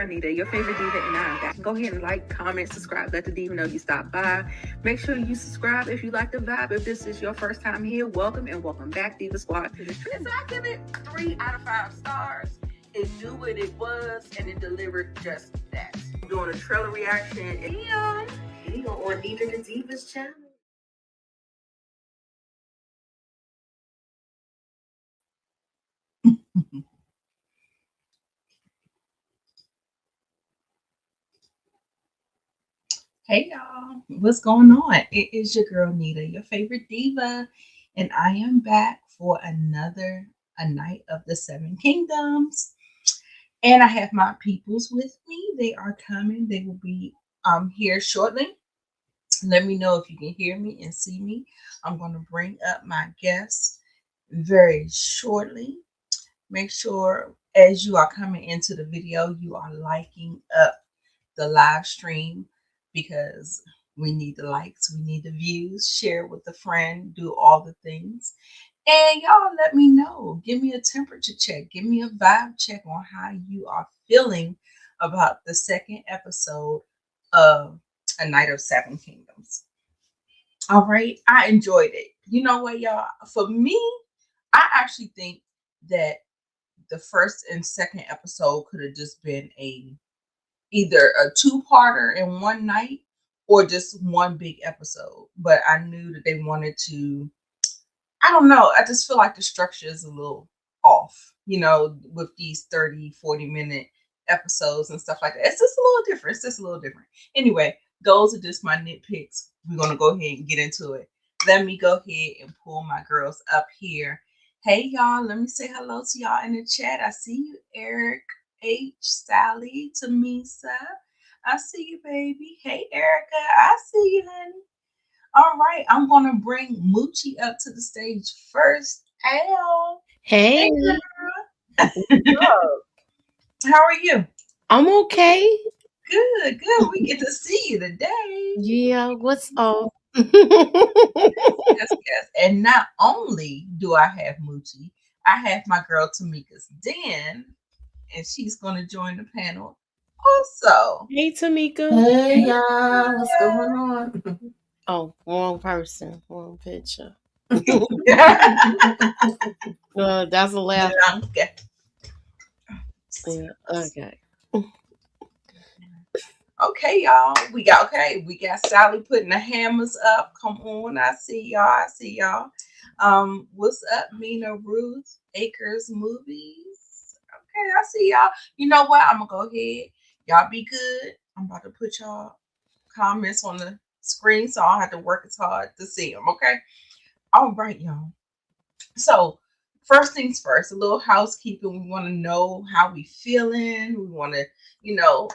girl Nita, your favorite diva, and I'm back. Go ahead and like, comment, subscribe, let the diva know you stopped by. Make sure you subscribe if you like the vibe. If this is your first time here, welcome and welcome back, Diva Squad. So I give it 3 out of 5 stars. It knew what it was and it delivered just that. I'm doing a trailer reaction. Here on Nita the Diva's channel. Hey y'all, what's going on? It is your girl Nita, your favorite diva, and I am back for another A Night of the Seven Kingdoms. And I have my peoples with me. They are coming. They will be here shortly. Let me know if you can hear me and see me. I'm going to bring up my guests very shortly. Make sure as you are coming into the video, you are liking up the live stream because we need the likes, we need the views, share with a friend, do all the things. And y'all let me know. Give me a temperature check. Give me a vibe check on how you are feeling about the second episode of A Night of Seven Kingdoms. All right. I enjoyed it. You know what, y'all? For me, I actually think that the first and second episode could have just been either a two-parter in one night or just one big episode. But I knew that they wanted to, I don't know, I just feel like the structure is a little off, with these 30, 40-minute episodes and stuff like that. It's just a little different. It's just a little different. Anyway, those are just my nitpicks. We're going to go ahead and get into it. Let me go ahead and pull my girls up here. Hey, y'all, let me say hello to y'all in the chat. I see you, Eric H, Sally, Tamisa. I see you, baby. Hey, Erica. I see you, honey. All right, I'm going to bring Moochie up to the stage first. Hey, Hey, girl. How are you? I'm okay. Good, good. We get to see you today. Yeah, what's up? Yes, yes. And not only do I have Moochie, I have my girl Tamika's Den, and she's going to join the panel also. Hey, Tamika. Hey y'all, what's going on? Oh, wrong person, wrong picture. That's the last. Okay. Yeah, okay. Okay, y'all. We got Sally putting the hammers up. Come on. I see y'all. What's up, Mina Ruth? Acres Movies. Okay, I see y'all. You know what? I'm gonna go ahead. Y'all be good. I'm about to put y'all comments on the screen so I don't have to work as hard to see them. Okay. All right, y'all. So first things first, a little housekeeping. We want to know how we feeling. We want to, you know,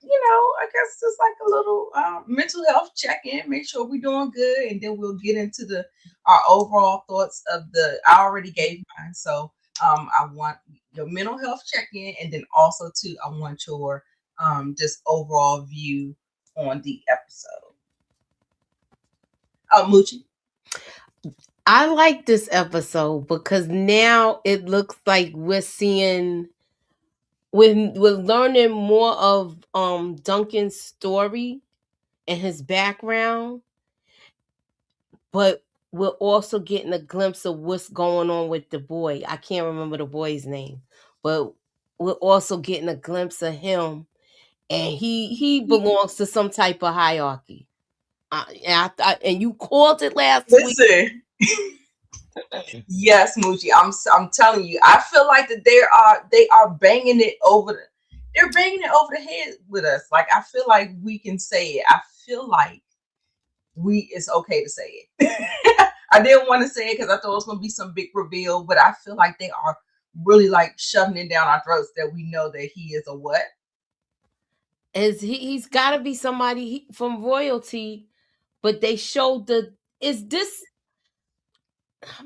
I guess just like a little mental health check-in, make sure we're doing good, and then we'll get into our overall thoughts of I already gave mine. So I want your mental health check-in, and then also too, I want your just overall view on the episode. Moochie. I like this episode because now it looks like we're learning more of Duncan's story and his background, but we're also getting a glimpse of what's going on with the boy. I can't remember the boy's name, but we're also getting a glimpse of him, and he belongs to some type of hierarchy. And you called it last week. Listen. Yes, Moochie. I'm telling you. I feel like that they are banging it over. They're banging it over the head with us. Like I feel like we can say it. I feel like it's okay to say it. I didn't want to say it because I thought it was gonna be some big reveal, but I feel like they are really like shoving it down our throats that we know that he is a what? He's got to be somebody from royalty, but they showed is this,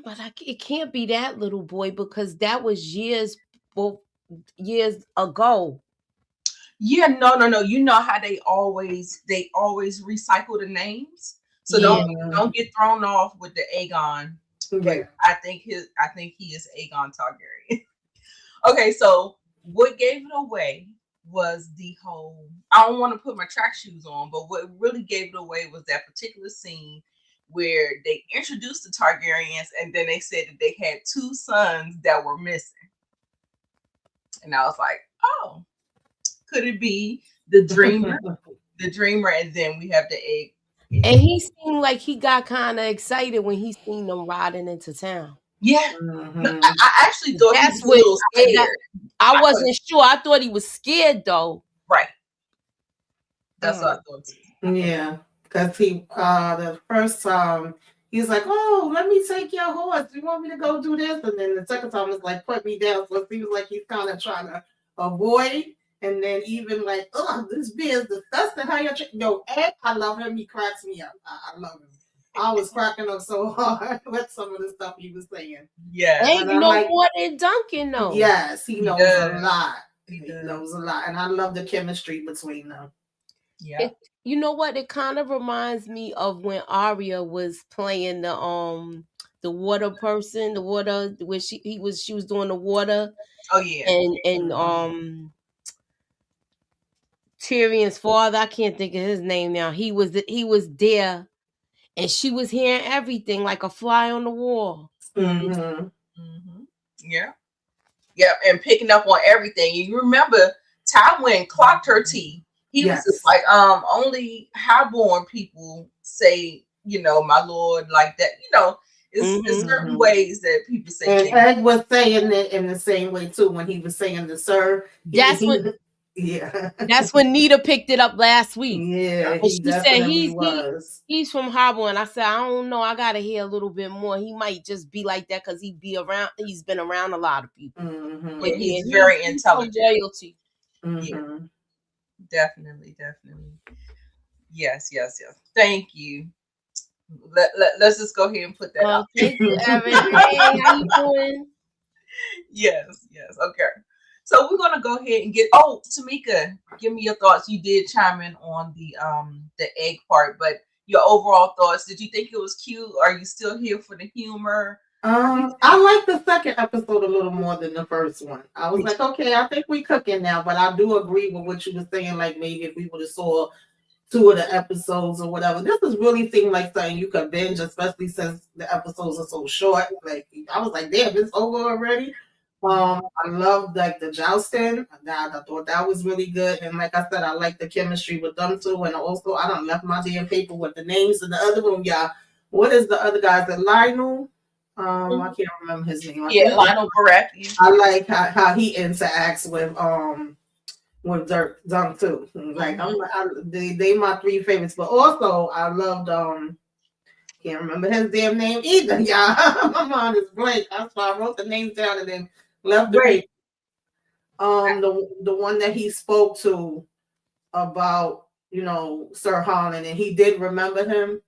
but it can't be that little boy because that was years ago. Yeah, no. You know how they always recycle the names. So Yeah. don't get thrown off with the Aegon. Right. I think he is Aegon Targaryen. Okay, so what gave it away was the whole, I don't want to put my track shoes on, but what really gave it away was that particular scene where they introduced the Targaryens and then they said that they had 2 sons that were missing. And I was like, oh, could it be the dreamer? The dreamer, and then we have the egg. And he seemed like he got kind of excited when he seen them riding into town. Yeah. No, I actually thought he was a little scared. I wasn't sure. I thought he was scared though. Right. That's what I thought too. Yeah. Because he the first time he's like, oh, let me take your horse. You want me to go do this? And then the second time it's like, put me down. So it seems like he's kind of trying to avoid. And then even like, oh, this beer is disgusting. How you yo, Ed, I love him. He cracks me up. I love him. I was cracking up so hard with some of the stuff he was saying. Yeah. And you know like, more than Duncan knows. Yes, he knows a lot. He knows a lot. And I love the chemistry between them. Yeah. You know what? It kind of reminds me of when Arya was playing the water person, the water where she was doing the water. Oh yeah. And Tyrion's father, I can't think of his name now. He was there, and she was hearing everything like a fly on the wall. Mm-hmm. Mm-hmm. Yeah. Yeah, and picking up on everything. You remember Tywin clocked her tea. He was just like, only highborn people say, you know, my lord, like that. You know, it's certain ways that people say and things. Ed was saying it in the same way too when he was saying the sir. That's when Nita picked it up last week. Yeah, and she said he's from Harbor, and I said I don't know. I gotta hear a little bit more. He might just be like that because he's been around a lot of people. Mm-hmm. But he's very intelligent. Loyalty. Mm-hmm. Yeah. Definitely. Yes. Thank you. Let's just go ahead and put that out. Thank you, Evan. Hey, how you doing? Yes. Okay. So we're gonna go ahead and get. Oh, Tamika, give me your thoughts. You did chime in on the egg part, but your overall thoughts. Did you think it was cute? Are you still here for the humor? I like the second episode a little more than the first one. I was like, okay, I think we cooking now, but I do agree with what you were saying. Like maybe if we would have saw 2 of the episodes or whatever, this is really seemed like something you could binge, especially since the episodes are so short. Like I was like, damn, it's over already. I loved like the jousting. I thought that was really good, and like I said, I like the chemistry with them too. And also, I done left my damn paper with the names in the other room, y'all. What is the other guy's? The Lionel? I can't remember his name. Lionel Baratheon. I like how he interacts with Dunk too. Like they my 3 favorites, but also I loved can't remember his damn name either, y'all. My mind is blank. That's why I wrote the names down and then left the paper. The one that he spoke to about, you know, Sir Holland, and he did remember him.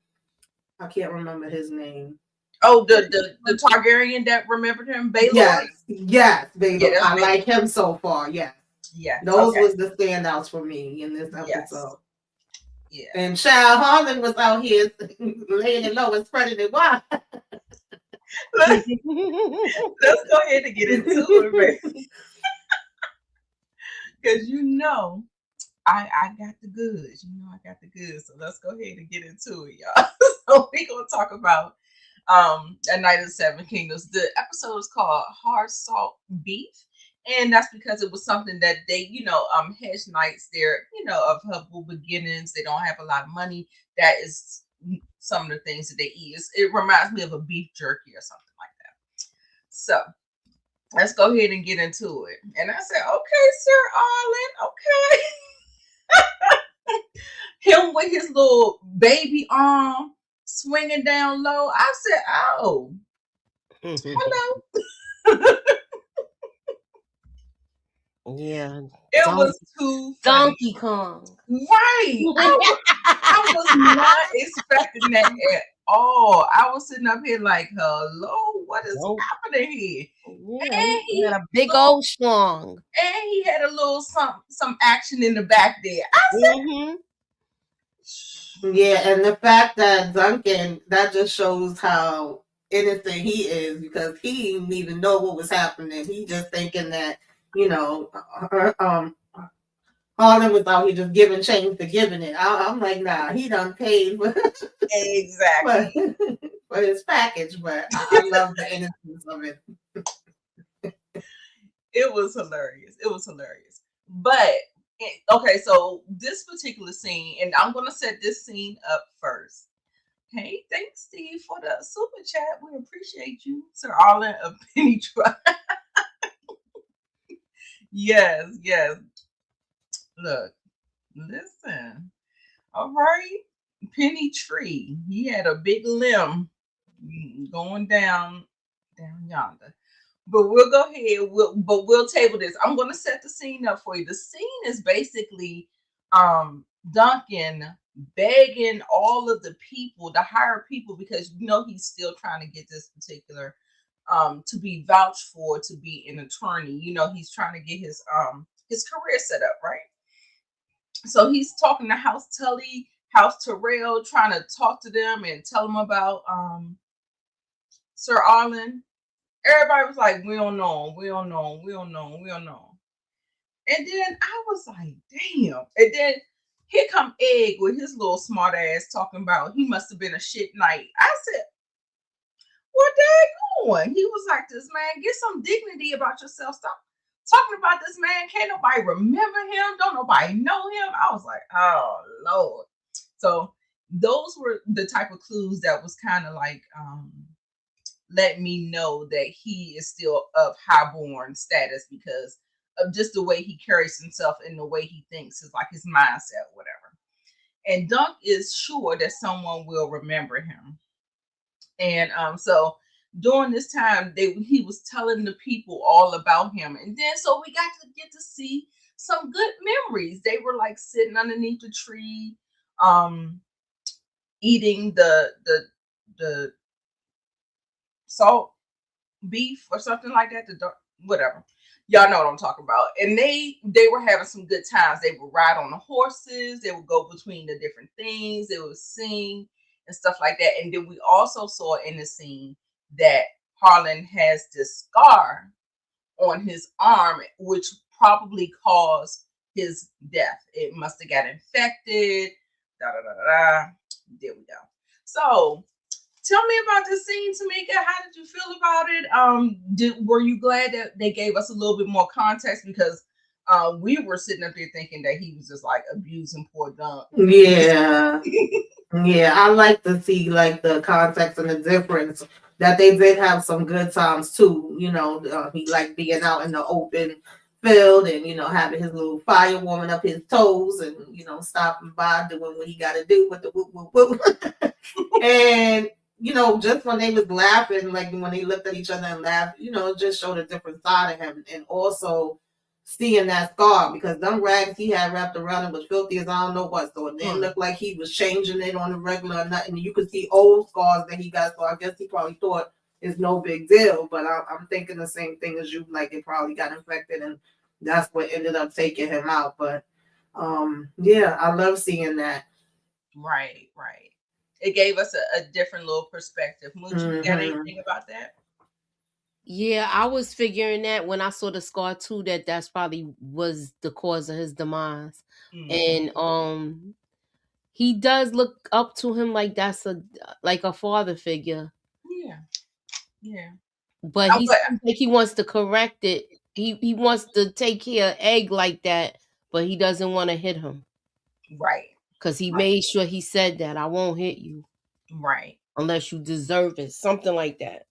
I can't remember his name. Oh, the Targaryen that remembered him, Baelor. Yes, Baelor. Yeah, I like him so far. Yeah. Those was the standouts for me in this episode. Yeah. And Child Harlan was out here laying it low and spreading it wide. Let's go ahead and get into it, baby. Because you know, I got the goods. You know, I got the goods. So let's go ahead and get into it, y'all. So we're gonna talk about A Night of the Seven Kingdoms. The episode is called Hard Salt Beef. And that's because it was something that they, you know, hedge knights, they're, you know, of humble beginnings. They don't have a lot of money. That is some of the things that they eat. It reminds me of a beef jerky or something like that. So let's go ahead and get into it. And I said, okay, Sir Arlen, okay. Him with his little baby arm swinging down low. I said, oh, hello. Yeah, it was too funny. Donkey Kong, right? I was not expecting that at all. I was sitting up here like, hello, what is happening here? Yeah, and he had a big old schlong, and he had a little some action in the back there. I said, yeah, and the fact that Duncan, that just shows how innocent he is, because he didn't even know what was happening. He just thinking that, you know, Harlan was out here just giving change to giving it. I'm like, nah, he done paid for, Exactly. for his package, but I love the innocence of it. It was hilarious. It was hilarious. But okay, so this particular scene, and I'm gonna set this scene up first. Hey, thanks, Steve, for the super chat. We appreciate you, Sir Arlen of Penny Tribe. Yes, yes. Look, listen. All right, Penny Tree. He had a big limb going down yonder. But we'll go ahead. We'll table this. I'm going to set the scene up for you. The scene is basically Duncan begging all of the people, the higher people, because he's still trying to get this particular to be vouched for to be an attorney. He's trying to get his career set up, right? So he's talking to House Tully, House Terrell, trying to talk to them and tell them about Sir Arlen. Everybody was like, we don't know, we don't know, we don't know, we don't know. And then I was like, damn. And then here come Egg with his little smart ass talking about he must have been a shit night. I said, what they going? He was like, this man, get some dignity about yourself. Stop talking about this man. Can't nobody remember him. Don't nobody know him. I was like, oh Lord. So those were the type of clues that was kind of like let me know that he is still of highborn status because of just the way he carries himself and the way he thinks is like his mindset, whatever. And Dunk is sure that someone will remember him. And so during this time, he was telling the people all about him. And then so we got to get to see some good memories. They were like sitting underneath the tree, eating the salt beef or something like that. Whatever. Y'all know what I'm talking about. And they were having some good times. They would ride on the horses. They would go between the different things. They would sing and stuff like that. And then we also saw in the scene that Harlan has this scar on his arm, which probably caused his death. It must have got infected. There we go. So tell me about this scene, Tamika. How did you feel about it? Were you glad that they gave us a little bit more context? Because we were sitting up there thinking that he was just like abusing poor Dunk. Yeah. Yeah, I like to see like the context and the difference that they did have some good times too. He liked being out in the open field and having his little fire warming up his toes and stopping by doing what he got to do with the whoop whoop whoop. And just when they was laughing, like when they looked at each other and laughed, it just showed a different side of him. And also seeing that scar because them rags he had wrapped around him was filthy as I don't know what. So it didn't look like he was changing it on the regular or nothing. You could see old scars that he got. So I guess he probably thought it's no big deal. But I'm thinking the same thing as you. Like it probably got infected and that's what ended up taking him out. But yeah, I love seeing that. Right. It gave us a different little perspective. Mooch, you got anything about that? Yeah, I was figuring that when I saw the scar too, that's probably was the cause of his demise. And he does look up to him like that's a father figure. Yeah. But he seems like he wants to correct it. He wants to take care of Egg like that, but he doesn't want to hit him. Right. Because he made sure he said that I won't hit you. Right. Unless you deserve it. Something like that.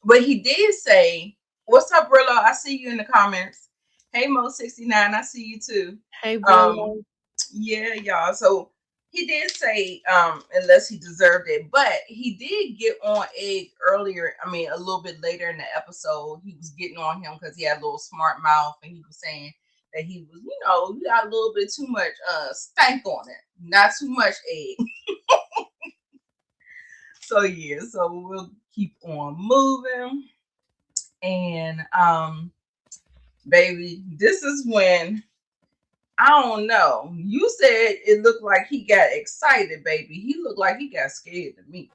But he did say, what's up, Brillo? I see you in the comments. Hey, Mo69, I see you too. Hey, Brillo. Yeah, y'all. So he did say, unless he deserved it, but he did get on Egg earlier. I mean, a little bit later in the episode, he was getting on him because he had a little smart mouth and he was saying that he was, you got a little bit too much stank on it. Not too much Egg. So yeah, so we'll keep on moving. And baby, this is when I don't know. You said it looked like he got excited, baby. He looked like he got scared to me.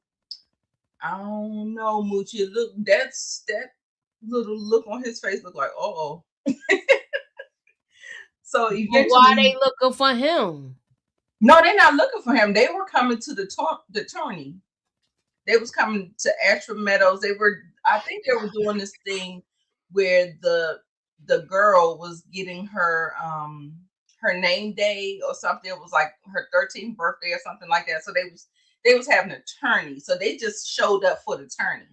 I don't know, Moochie. Look, that little look on his face looked like, oh. So But eventually, why they looking for him? no, they're not looking for him. They were coming to the tourney. They was coming to Ashford Meadows. I think they were doing this thing where the girl was getting her name day or something. It was like her 13th birthday or something like that. So they was having a tourney. So they just showed up for the tourney.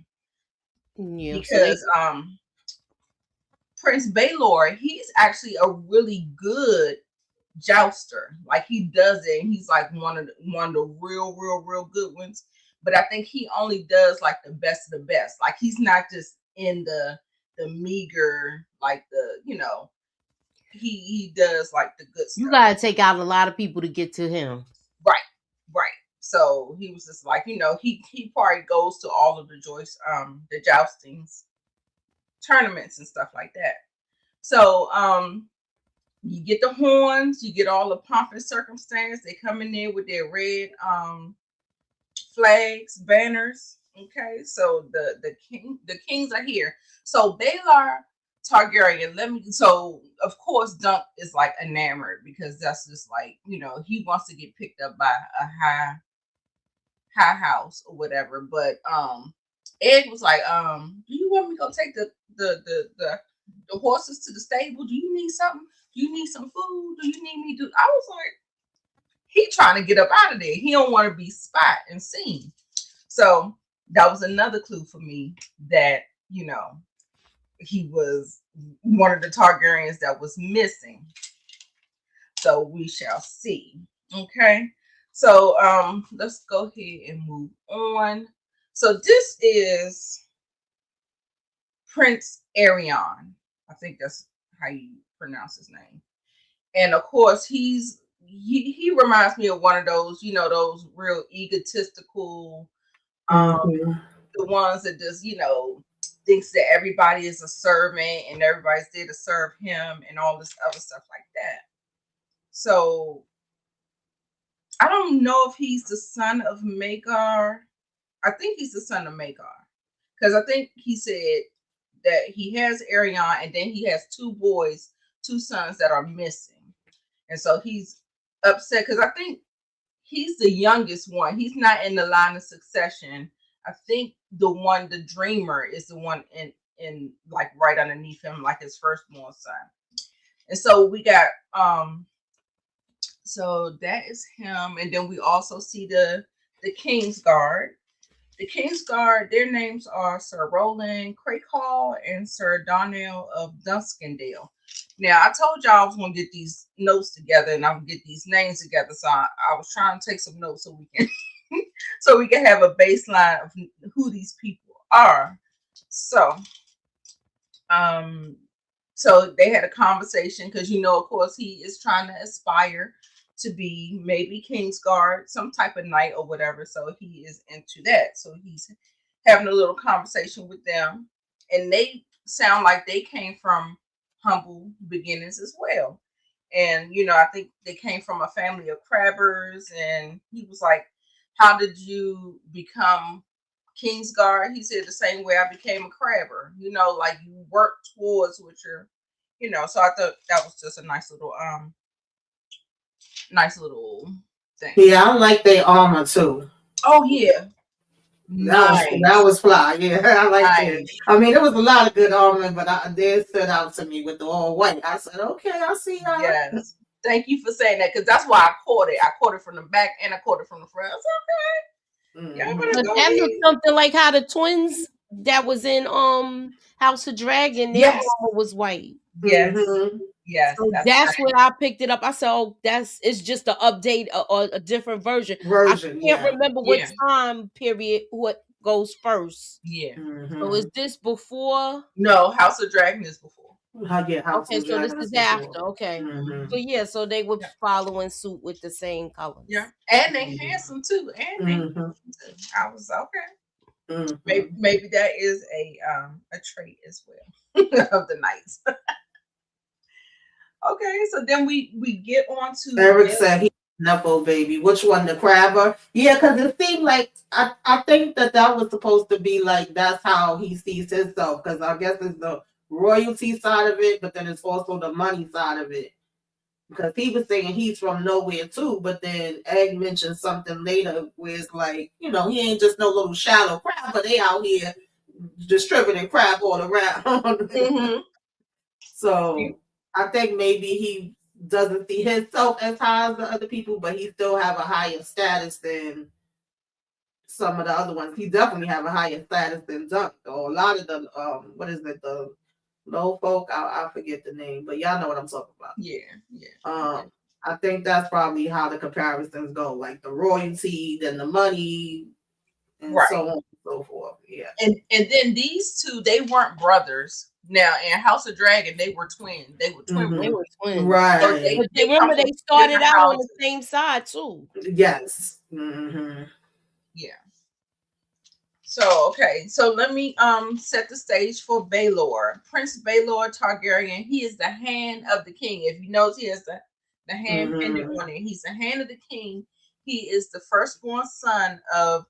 Yeah, Because Prince Baylor, he's actually a really good jouster. Like he does it, and he's like one of the real good ones. But I think he only does like the best of the best. Like he's not just in the meager, like he does like the good stuff. You gotta take out a lot of people to get to him. Right. So he was just like, he probably goes to all of the the joustings tournaments and stuff like that. So you get the horns, you get all the pomp and circumstance. They come in there with their red flags, banners. Okay, so the kings are here. So Baylor Targaryen, so of course Dunk is like enamored because that's just like, he wants to get picked up by a high house or whatever. But Ed was like, do you want me to go take the horses to the stable? Do you need something? Do you need some food? Do you need me to? I was like, he trying to get up out of there. He don't want to be spot and seen. So that was another clue for me that, he was one of the Targaryens that was missing. So we shall see. Okay. So let's go ahead and move on. So this is Prince Aerion. I think that's how you pronounce his name. And of course, he reminds me of one of those, those real egotistical, the ones that just, thinks that everybody is a servant and everybody's there to serve him and all this other stuff like that. So I don't know if he's the son of Maegor. I think he's the son of Maegor because I think he said that he has Aerion and then he has two sons that are missing. And so he's upset because I think he's the youngest one. He's not in the line of succession. I think the dreamer is the one in like right underneath him, like his firstborn son. And so we got so that is him. And then we also see the Kingsguard. The Kingsguard, their names are Sir Roland Craighall and Sir Donnell of Duskendale. Now, I told y'all I was going to get these notes together and I'm going to get these names together. So I was trying to take some notes so we can have a baseline of who these people are. So, so they had a conversation because, of course, he is trying to aspire to be maybe Kingsguard, some type of knight or whatever. So he is into that. So he's having a little conversation with them. And they sound like they came from humble beginnings as well. And, I think they came from a family of crabbers. And he was like, how did you become Kingsguard? He said the same way I became a crabber. Like you work towards what you're, so I thought that was just a nice little thing. Yeah, I like their armor too. Oh yeah. That was fly. Yeah, I like it. I mean, there was a lot of good armor, but they stood out to me with the all white. I said, okay, I see how. Yes. Thank you for saying that because that's why I caught it. I caught it from the back and I caught it from the front. I was okay. Yeah, but that looks something like how the twins that was in House of Dragon, their armor was white. Yes. Yes. So that's when I picked it up. I said, oh, it's just an update or a different version. I can't remember what time period what goes first. Yeah. So is this before? No, House of Dragon is before. Okay, so this is after. Okay. So yeah, so they were following suit with the same colors. Yeah. And they handsome too. And I was okay. Maybe that is a trait as well of the knights. Okay, so then we get on to Eric said he Nepo baby. Which one, the crabber? Yeah, because it seemed like I think that was supposed to be like that's how he sees himself. Because I guess it's the royalty side of it, but then it's also the money side of it. because he was saying he's from nowhere too, but then Egg mentioned something later where it's like, you know, he ain't just no little shallow crab, but they out here distributing crab all around. Mm-hmm. So I think maybe he doesn't see himself as high as the other people, but he still have a higher status than some of the other ones. He definitely have a higher status than Dunk, or a lot of the what is it, the low folk, I forget the name, but y'all know what I'm talking about. Yeah. I think that's probably how the comparisons go, like the royalty, then the money, and Right. so on and so forth. Yeah. And then these two, they weren't brothers. Now in House of Dragon, they were twins. They were twin Mhm. they were twins. Right. So they But remember, come they from started different out on houses. the same side too. Yes. Mm-hmm. Yeah. So okay, so let me set the stage for Baelor. Prince Baelor Targaryen. He is the hand of the king. If you notice, he has the hand pendant on it. He's the hand of the king. He is the firstborn son of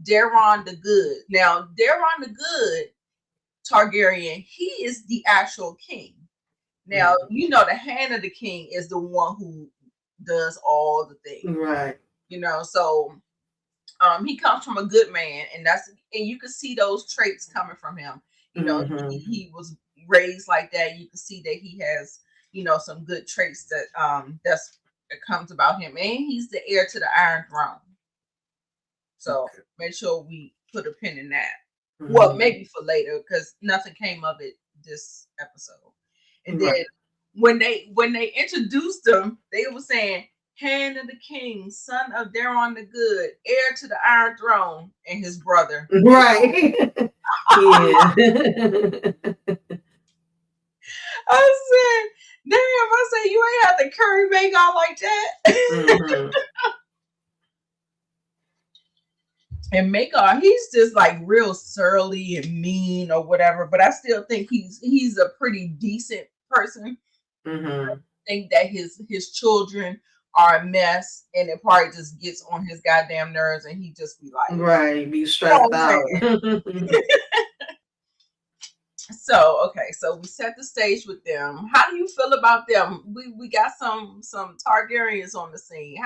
Daeron the Good. Now, Daeron the Good Targaryen, he is the actual king. Now, you know, the hand of the king is the one who does all the things. Right. You know, so he comes from a good man, and you can see those traits coming from him. You know, he was raised like that. You can see that he has, you know, some good traits that comes about him, and he's the heir to the Iron Throne. So make sure we put a pin in that. Well, maybe for later, because nothing came of it this episode. And then when they introduced him, they were saying, hand of the king, son of Daeron the Good, heir to the Iron Throne, and his brother. Right. Yeah. I said, damn, I said, you ain't have to curry Magon like that. And Magon, he's just like real surly and mean or whatever, but I still think he's a pretty decent person. I think that his children are a mess, and it probably just gets on his goddamn nerves, and he just be like, be stressed out. So we set the stage with them. How do you feel about them? We got some Targaryens on the scene.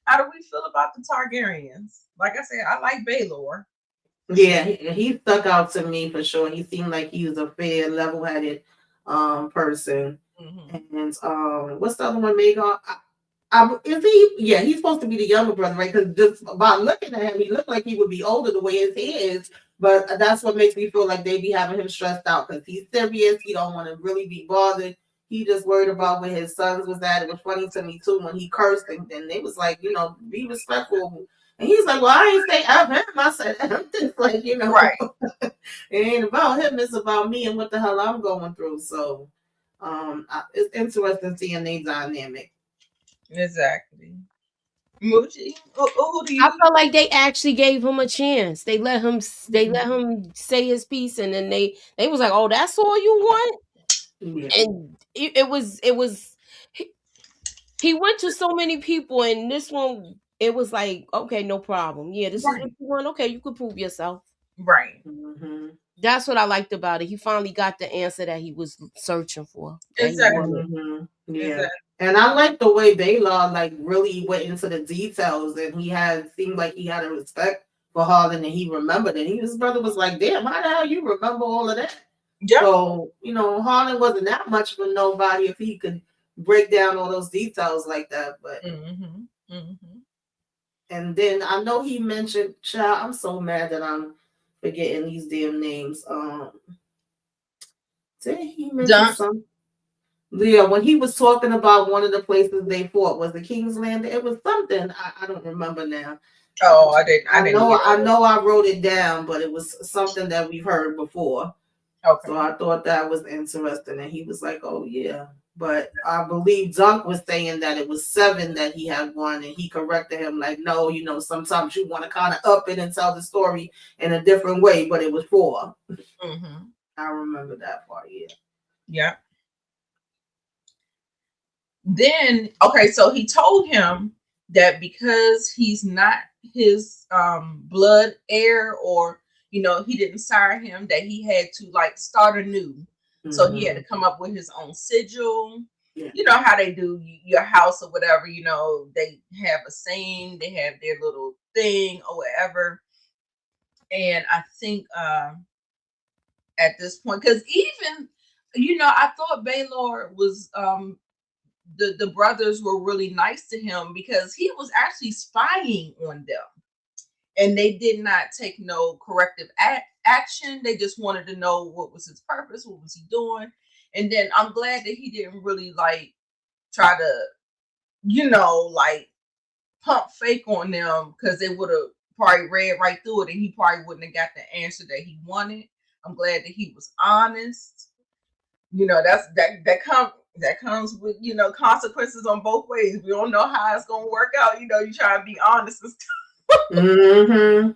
How do we feel about the Targaryens? Like I said, I like Baelor. Yeah, he stuck out to me for sure. He seemed like he was a fair, level-headed person. And what's the other one, Magon? Is he? Yeah, he's supposed to be the younger brother, right? Because just by looking at him, he looked like he would be older the way his hair is. But that's what makes me feel like they be having him stressed out, because he's serious. He don't want to really be bothered. He just worried about where his sons was at. It was funny to me too when he cursed, and they was like, you know, be respectful. And he's like, well, I ain't say F him. I said, I'm just like, you know, right. It ain't about him. It's about me and what the hell I'm going through. So it's interesting seeing their dynamic. Exactly. Moochie, who do you? I felt like they actually gave him a chance. They let him say his piece, and then they was like, "Oh, that's all you want." Yeah. And it was he went to so many people, and this one it was like, okay, no problem. Yeah, this is what you want. Okay, you could prove yourself. Right. That's what I liked about it. He finally got the answer that he was searching for. Exactly. Yeah. Exactly. And I like the way Baelor like really went into the details, and seemed like he had a respect for Harlan, and he remembered it. His brother was like, damn, how the hell you remember all of that? Yeah. So, you know, Harlan wasn't that much of a nobody if he could break down all those details like that. But and then I know he mentioned, child, I'm so mad that I'm forgetting these damn names. Did he mention something? Yeah, when he was talking about one of the places they fought, was the King's Landing? It was something I don't remember now. Oh, I didn't. I know I wrote it down, but it was something that we've heard before. Okay. So I thought that was interesting, and he was like, "Oh yeah," but I believe Dunk was saying that it was 7 that he had won, and he corrected him like, "No, you know, sometimes you want to kind of up it and tell the story in a different way, but it was 4." I remember that part. Yeah. Yeah. Then, okay, so he told him that because he's not his blood heir, or, you know, he didn't sire him, that he had to like start anew. So he had to come up with his own sigil. Yeah. you know how they do your house or whatever, you know, they have a saying, they have their little thing or whatever. And I think at this point, because even, you know, I thought Baylor was the brothers were really nice to him because he was actually spying on them, and they did not take no corrective action. They just wanted to know what was his purpose, what was he doing. And then I'm glad that he didn't really like try to, you know, like pump fake on them, because they would have probably read right through it and he probably wouldn't have got the answer that he wanted. I'm glad that he was honest. You know, that comes with, you know, consequences on both ways. We don't know how it's gonna work out. You know, you try to be honest and stuff. Mm-hmm.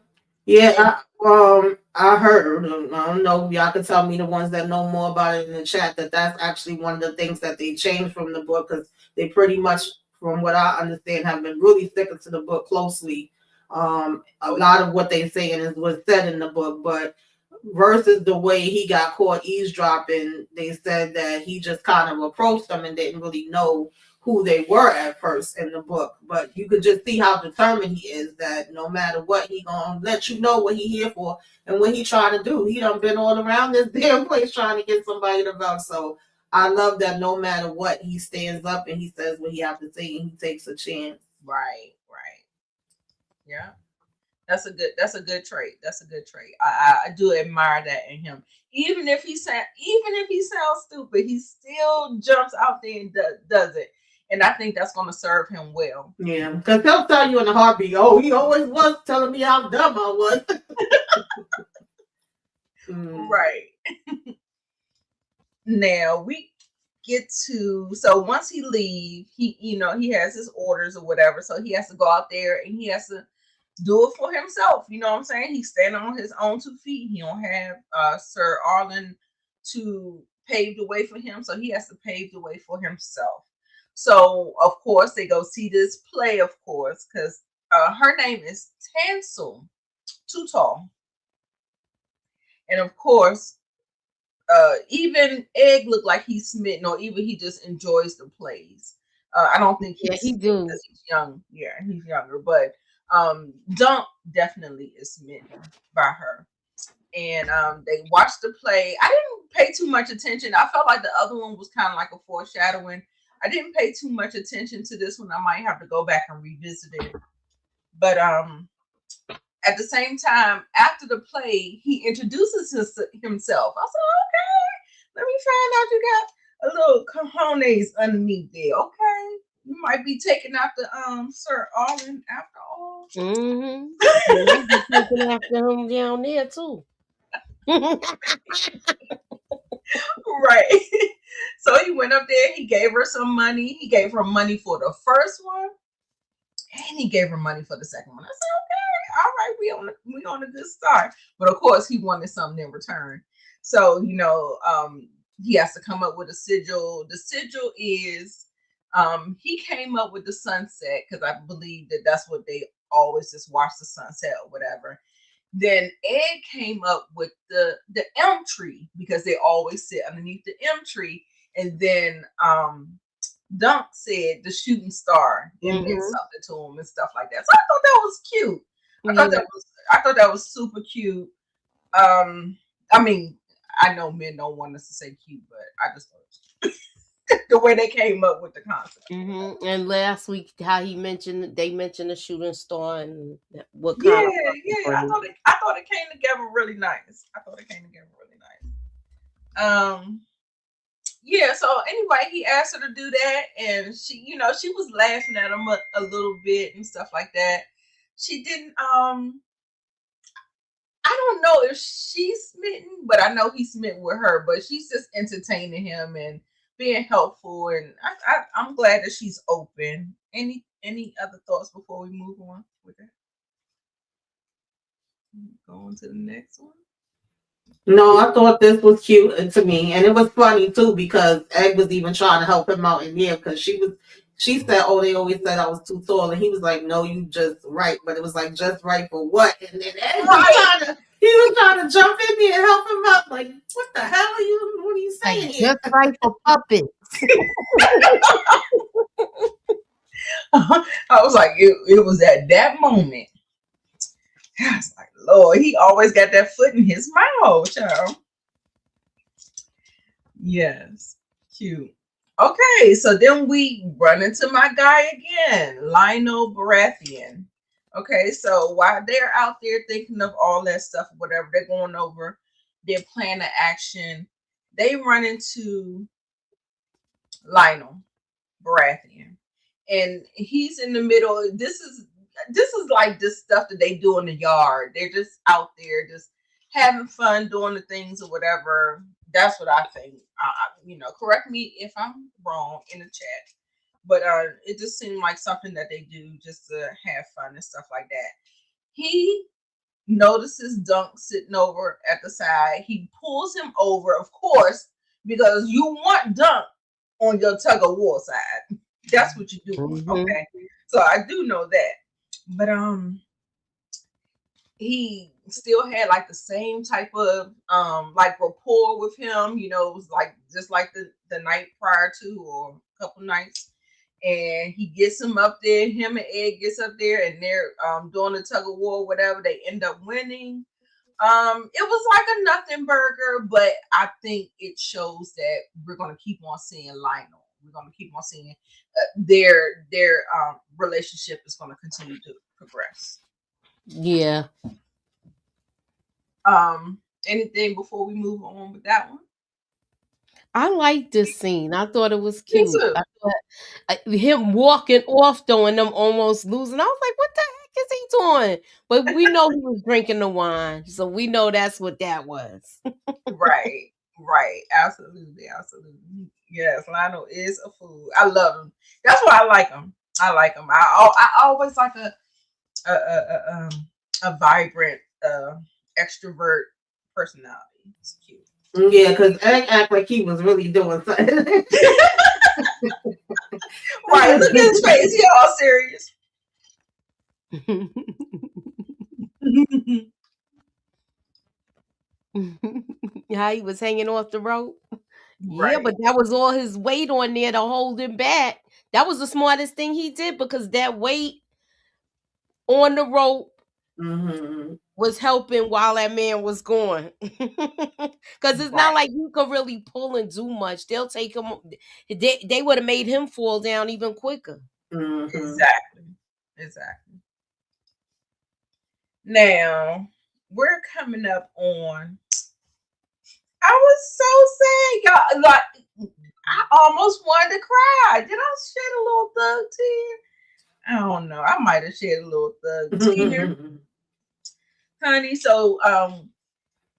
Yeah, I heard. I don't know if y'all can tell me, the ones that know more about it in the chat, that that's actually one of the things that they changed from the book, because they pretty much, from what I understand, have been really sticking to the book closely. A lot of what they saying is was said in the book, but versus the way he got caught eavesdropping, they said that he just kind of approached them and didn't really know who they were at first in the book. But you could just see how determined he is, that no matter what, he gonna let you know what he here for and what he trying to do. He done been all around this damn place trying to get somebody to vote. So I love that no matter what, he stands up and he says what he have to say and he takes a chance. Right. Yeah. That's a good trait. That's a good trait. I do admire that in him. Even if he sounds stupid, he still jumps out there and does it. And I think that's going to serve him well. Yeah, because he'll tell you in a heartbeat, oh, he always was telling me how dumb I was. Right. Now we get to, so once he leaves, he, you know, he has his orders or whatever. So he has to go out there and he has to do it for himself. You know what I'm saying? He's standing on his own 2 feet. He don't have Sir Arlen to pave the way for him. So he has to pave the way for himself. So, of course, they go see this play, of course, because her name is Tansel Too-Tall. And, of course, even Egg looked like he's smitten, or even he just enjoys the plays. I don't think he do. He's young. Yeah, he's younger. But Dunk definitely is smitten by her. And they watched the play. I didn't pay too much attention. I felt like the other one was kind of like a foreshadowing. I didn't pay too much attention to this one. I might have to go back and revisit it. But at the same time, after the play, he introduces himself. I said, okay, let me find out you got a little cojones underneath there. Okay, you might be taking after Sir Arlen after all. Mm-hmm. Taking after him down there too. Right. So he went up there, he gave her some money. He gave her money for the first one, and he gave her money for the second one. I said, okay, all right, we on a good start. But of course, he wanted something in return. So, you know, he has to come up with a sigil. The sigil is he came up with the sunset, because I believe that that's what they always just watch, the sunset or whatever. Then Ed came up with the elm tree, because they always sit underneath the elm tree. And then Dunk said the shooting star and meant something to him and stuff like that. So I thought that was cute. I thought that was super cute. I mean, I know men don't want us to say cute, but I just thought it was the way they came up with the concept. Mm-hmm. And last week, how they mentioned the shooting star and what kind of I thought it came together really nice. Yeah, so anyway, he asked her to do that, and she, you know, she was laughing at him a little bit and stuff like that. She didn't I don't know if she's smitten, but I know he's smitten with her, but she's just entertaining him and being helpful, and I'm glad that she's open. Any other thoughts before we move on with that? Going to the next one. No, I thought this was cute to me, and it was funny too, because Egg was even trying to help him out in there, because she said, oh, they always said I was too tall, and he was like, no, you just right, but it was like, just right for what? And then Egg was trying to jump in there and help him out, like, what the hell are you saying? Just right for puppets. I was like, it was at that moment. I was like, Lord, he always got that foot in his mouth, child. Yes, cute. Okay, so then we run into my guy again, Lionel Baratheon. Okay, so while they're out there thinking of all that stuff, whatever, they're going over their plan of action, they run into Lionel Baratheon. And he's in the middle. This is like this stuff that they do in the yard. They're just out there just having fun doing the things or whatever. That's what I think. Correct me if I'm wrong in the chat. But it just seemed like something that they do just to have fun and stuff like that. He notices Dunk sitting over at the side. He pulls him over, of course, because you want Dunk on your tug of war side. That's what you do. Mhm. Okay. So I do know that. But he still had like the same type of like rapport with him, it was like just like the night prior to or a couple nights. And he gets him up there, him and Ed gets up there and they're doing the tug of war, whatever. They end up winning. It was like a nothing burger, but I think it shows that we're gonna keep on seeing Lionel. We're gonna keep on seeing their relationship is gonna continue to progress. Yeah. Anything before we move on with that one? I like this scene. I thought it was Me cute. too. I thought him walking off though and them almost losing. I was like, what the heck is he doing? But we know he was drinking the wine. So we know that's what that was. Right, right, absolutely, absolutely. Yes, Lionel is a fool. I love him. That's why I like him. I like him. I always like a vibrant extrovert personality. It's cute. Yeah, because Egg act like he was really doing something. Right, look at his face. He all serious. How he was hanging off the rope. Yeah, Right. but that was all his weight on there to hold him back. That was the smartest thing he did because that weight on the rope Mm-hmm. was helping while that man was going. Because it's not Right. like you could really pull and do much. They'll take him. They would have made him fall down even quicker. Mm-hmm. Exactly. Exactly. Now we're coming up on. I was so sad, y'all. Like I almost wanted to cry. Did I shed a little thug tear? I don't know. I might have shed a little thug tear, honey. So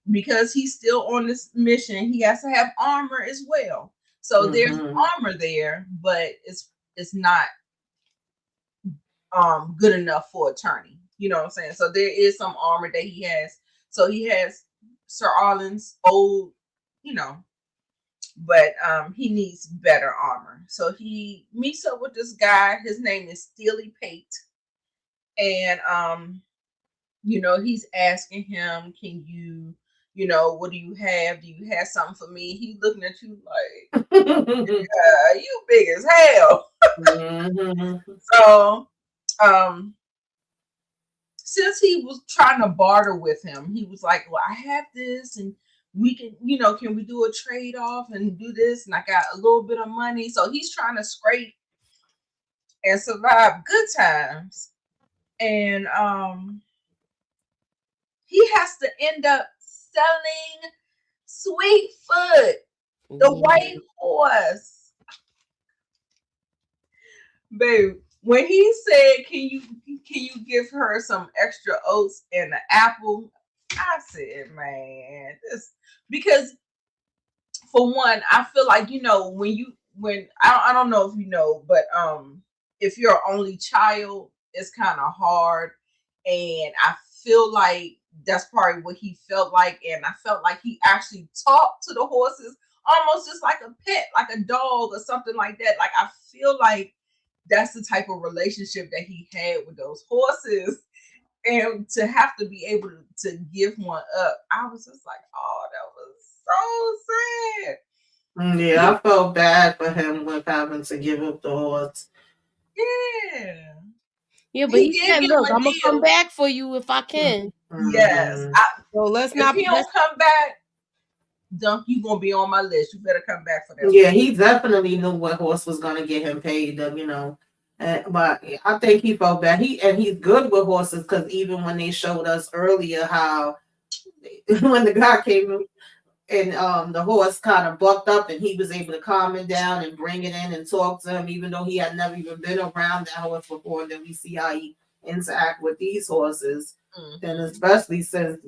because he's still on this mission, he has to have armor as well. So there's armor there, but it's not good enough for a tourney. You know what I'm saying? So there is some armor that he has. So he has Sir Arlen's old, but he needs better armor. So he meets up with this guy. His name is Steely Pate. And he's asking him, can you, what do you have? Do you have something for me? He's looking at you like, you big as hell. So since he was trying to barter with him, he was like, well, I have this and we can, can we do a trade off and do this? And I got a little bit of money. So he's trying to scrape and survive good times. And he has to end up selling Sweetfoot, the white horse. Babe, when he said, can you give her some extra oats and an apple? I said, man, this because for one, I feel like when I don't know if you know, but if you're an only child, it's kind of hard, and I feel like that's probably what he felt like, and I felt like he actually talked to the horses almost just like a pet, like a dog or something like that. Like I feel like that's the type of relationship that he had with those horses. And to have to be able to give one up, I was just like, oh, that was so sad. Yeah, I felt bad for him with having to give up the horse. Yeah. Yeah, but He he did said, give him "Look, a I'm gonna come deal. back for you if I can." Yes. Mm-hmm. So let's If not. he don't come back, Dunk, you gonna be on my list. You better come back for that. Yeah, he definitely knew what horse was gonna get him paid. You know, but I think he felt bad. He's good with horses because even when they showed us earlier how when the guy came and the horse kind of bucked up and he was able to calm it down and bring it in and talk to him, even though he had never even been around that horse before. And then we see how he interact with these horses, and especially since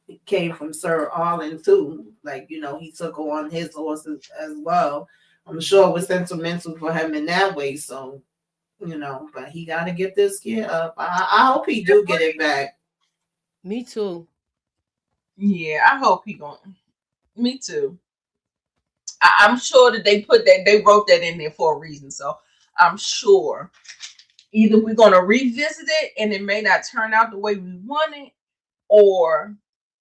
it came from Sir Arlen too. Like he took on his horses as well. I'm sure it was sentimental for him in that way. So but he got to get this kid up. I hope he do get it back. Me too. Yeah, I hope he gonna. Me too. I'm sure that they wrote that in there for a reason. So I'm sure either we're gonna revisit it and it may not turn out the way we want it, or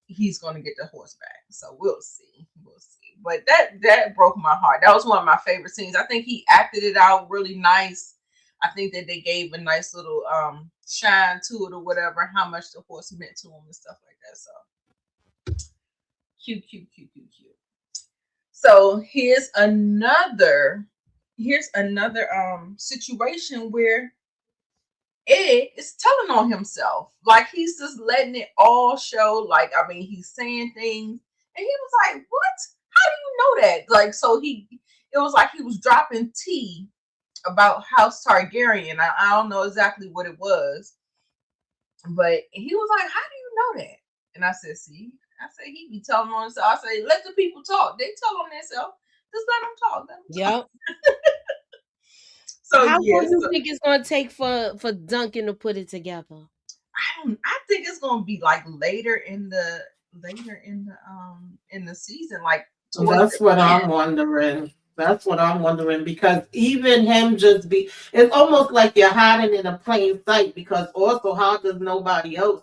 he's gonna get the horse back. So we'll see. We'll see. But that broke my heart. That was one of my favorite scenes. I think he acted it out really nice. I think that they gave a nice little shine to it or whatever, how much the horse meant to him and stuff like that. So cute, cute, cute, cute, cute. So here's another situation where Ed is telling on himself. Like he's just letting it all show. Like, I mean, he's saying things. And he was like, what? How do you know that? Like, so it was like he was dropping tea about House Targaryen. I don't know exactly what it was. But he was like, how do you know that? And I said, see, I said, he be telling on himself. I say, let the people talk. They tell on themselves. Just let them talk. Let them talk. Yep. So, How yes. long do you think it's gonna take for Duncan to put it together? I think it's gonna be like later in the season, like That's what I'm wondering. That's what I'm wondering because even him it's almost like you're hiding in a plain sight because also how does nobody else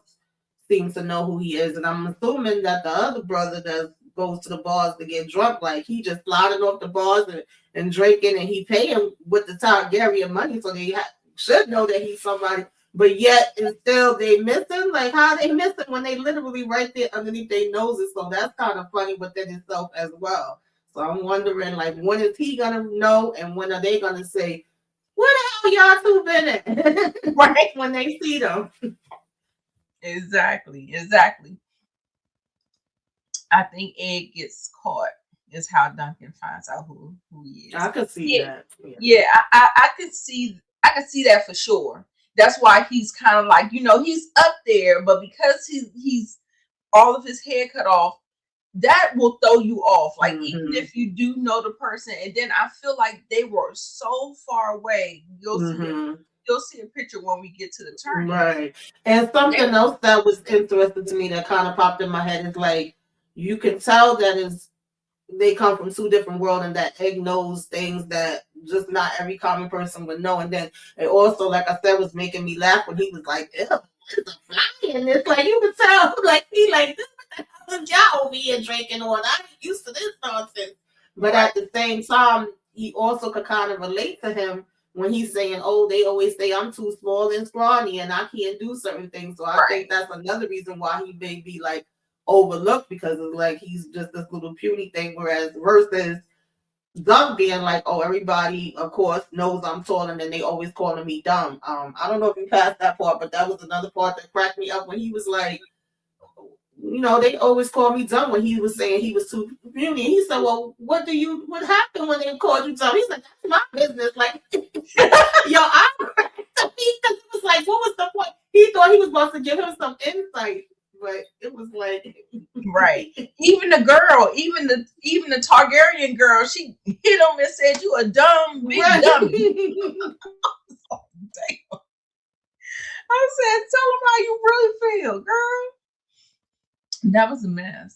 seem to know who he is? And I'm assuming that the other brother that goes to the bars to get drunk, like he just sliding off the bars and drinking and he pay him with the Targaryen money so they should know that he's somebody. But yet and still they miss him. Like how they miss him when they literally right there underneath their noses. So that's kind of funny within itself as well. So I'm wondering, like, when is he gonna know, and when are they gonna say, "Where the hell y'all two been at?" Right when they see them. Exactly. I think Ed gets caught. Is how Duncan finds out who he is. I could see that. Yeah, I could see that for sure. That's why he's kind of like he's up there, but because he's all of his hair cut off, that will throw you off. Like even if you do know the person, and then I feel like they were so far away. You'll see a picture when we get to the turn. Right. And something else that was interesting to me that kind of popped in my head is like you can tell that they come from two different worlds and that Egg knows things that just not every common person would know. And then it also, like I said, was making me laugh when he was like, ew, it's a fly in this. Like you could tell, like he like this y'all over here drinking on. I'm used to this nonsense. But at the same time, he also could kind of relate to him when he's saying, oh, they always say I'm too small and scrawny and I can't do certain things. So I think that's another reason why he may be like overlooked because it's like he's just this little puny thing. Whereas versus Dunk being like, oh, everybody, of course, knows I'm tall and then they always calling me dumb. I don't know if you passed that part, but that was another part that cracked me up when he was like, they always call me dumb when he was saying he was too puny. He said, well, what happened when they called you dumb? He said, that's my business. Like, I because it was like, what was the point? He thought he was supposed to give him some insight, but it was like right. Even the girl, even the Targaryen girl, she hit him and said, you a dumb big dummy. Oh, damn. I said, tell him how you really feel, girl. That was a mess.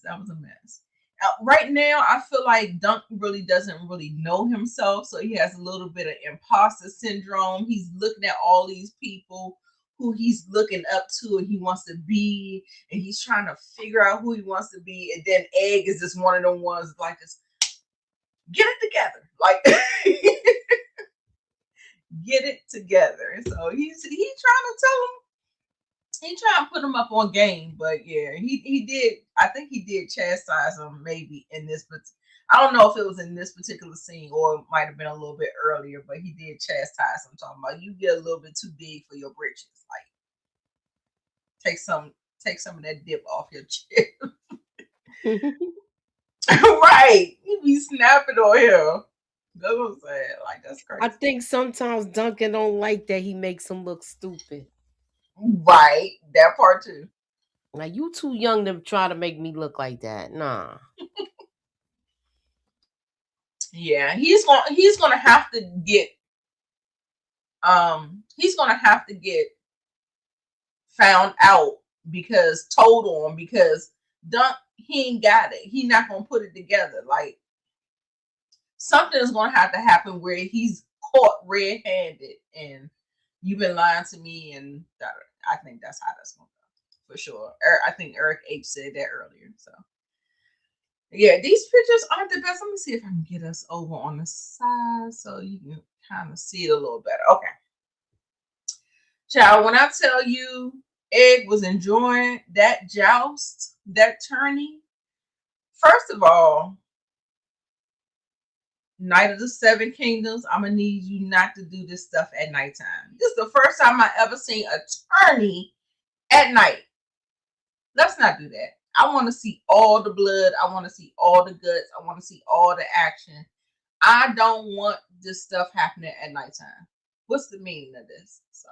Right now, I feel like Dunk really doesn't really know himself, so he has a little bit of imposter syndrome. He's looking at all these people who he's looking up to and he wants to be, and he's trying to figure out who he wants to be. And then Egg is just one of them ones like this. get it together. Like get it together. So he's trying to tell him. He trying to put him up on game, but yeah, he did. I think he did chastise him maybe in this, but I don't know if it was in this particular scene or it might have been a little bit earlier. But he did chastise him, talking about you get a little bit too big for your britches. Like take some of that dip off your chest. Right, he be snapping on him. That's what I'm saying. Like that's crazy. I think sometimes Duncan don't like that he makes him look stupid. Right, that part too. Like you too young to try to make me look like that. Nah. Yeah, he's gonna have to get found out because told on because Dunk he ain't got it. He not gonna put it together. Like something is gonna have to happen where he's caught red-handed and you've been lying to me, and I think that's how that's gonna go for sure. I think Eric H said that earlier. So yeah, these pictures aren't the best. Let me see if I can get us over on the side so you can kind of see it a little better. Okay. Child, when I tell you Egg was enjoying that joust, that tourney, first of all, Night of the Seven Kingdoms, I'm gonna need you not to do this stuff at nighttime. This is the first time I ever seen a tourney at night. Let's not do that. I want to see all the blood. I want to see all the guts. I want to see all the action. I don't want this stuff happening at nighttime. What's the meaning of this? So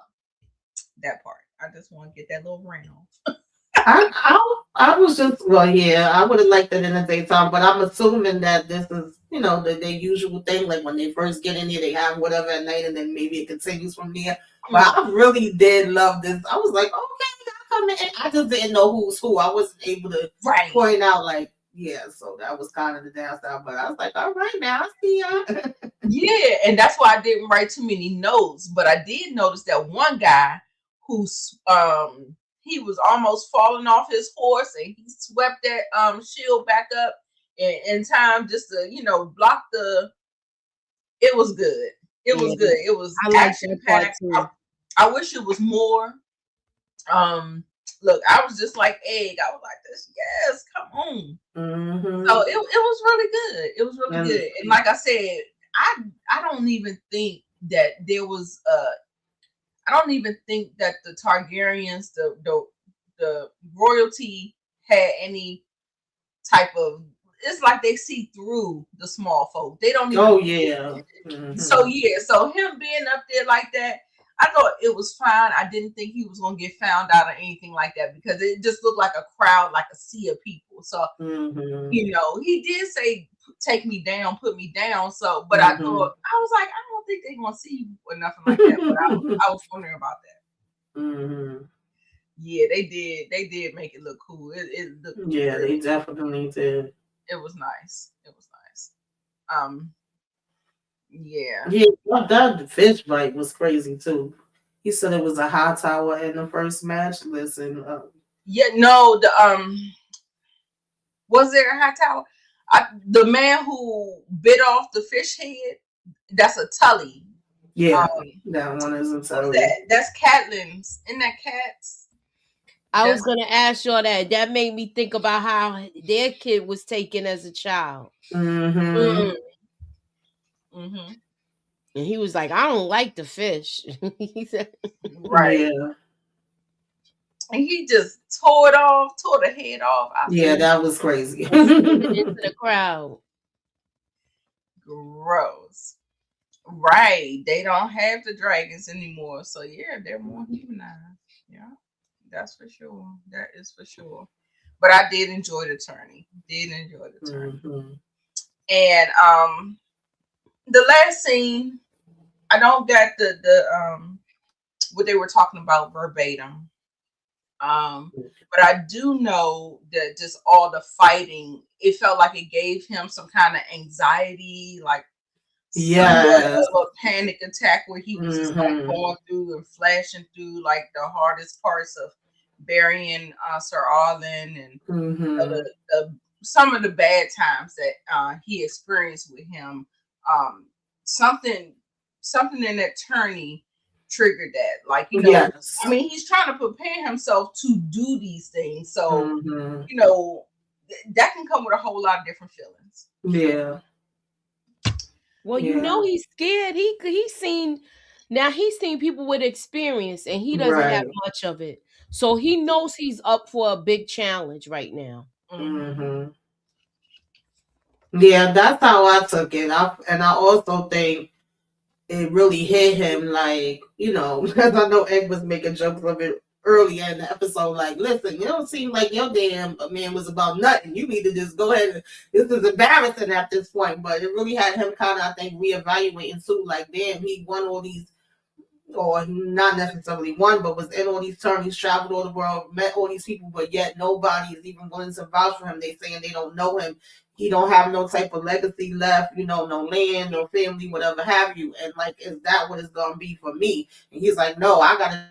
that part. I just want to get that little ring off. I was just yeah, I would have liked it in the daytime, but I'm assuming that this is their usual thing. Like when they first get in here, they have whatever at night, and then maybe it continues from there. But I really did love this. I was like, okay, I come in. I just didn't know who's who. I wasn't able to point out like yeah. So that was kind of the downside. But I was like, all right, now I see ya. Yeah, and that's why I didn't write too many notes. But I did notice that one guy who's he was almost falling off his horse and he swept that shield back up in time just to block the. It was good. It was good. It was action packed. I wish it was more. Look, I was just like Egg. I was like this. Yes, come on. Mm-hmm. So it was really good. It was really good. And like I said, I don't even think that there was I don't even think that the Targaryens, the royalty had any type of. It's like they see through the small folk. They don't. Even Mm-hmm. So him being up there like that, I thought it was fine. I didn't think he was gonna get found out or anything like that because it just looked like a crowd, like a sea of people. So he did say, "Take me down, put me down." So, but I thought I was like, I don't think they're gonna see you or nothing like that. But I was wondering about that. Mm-hmm. Yeah, they did. They did make it look cool. It looked good. They definitely did. It was nice. It was nice. Yeah. That fish bite was crazy too. He said it was a high tower in the first match. Listen, was there a high tower? The man who bit off the fish head, that's a Tully. Yeah, that one is a Tully. That's Catelyn's. Isn't that Cat's? I was gonna ask y'all that. That made me think about how their kid was taken as a child. Mm-hmm. Mm-hmm. And he was like, I don't like the fish. He said, right. Yeah. And he just tore the head off. That was crazy. Into the crowd. Gross. Right. They don't have the dragons anymore. So yeah, they're more humanized. Yeah. That's for sure. That is for sure. But I did enjoy the tourney. Mm-hmm. And the last scene, I don't get the what they were talking about verbatim. But I do know that just all the fighting, it felt like it gave him some kind of anxiety, like a panic attack where he was just like going through and flashing through like the hardest parts of burying Sir Arlen and some of the bad times that he experienced with him, something in that tourney triggered that. Like, you know, Yes. I mean, he's trying to prepare himself to do these things. So, Mhm. you know, that can come with a whole lot of different feelings. Yeah. Well, you Yeah. know he's scared. He's seen people with experience, and he doesn't have Right. much of it. So he knows he's up for a big challenge right now. Mhm. Yeah, that's how I took it. And I also think it really hit him, like, you know, because I know Egg was making jokes of it earlier in the episode. Like, listen, you don't seem like your damn man was about nothing. You need to just go ahead and this is embarrassing at this point. But it really had him kind of, I think, reevaluating too. Like, damn, he won all these, or not necessarily won, but was in all these tournaments, traveled all the world, met all these people, but yet nobody is even willing to vouch for him. They saying they don't know him. He don't have no type of legacy left, you know, no land, no family, whatever have you. And like, is that what it's gonna be for me? And he's like, no, I gotta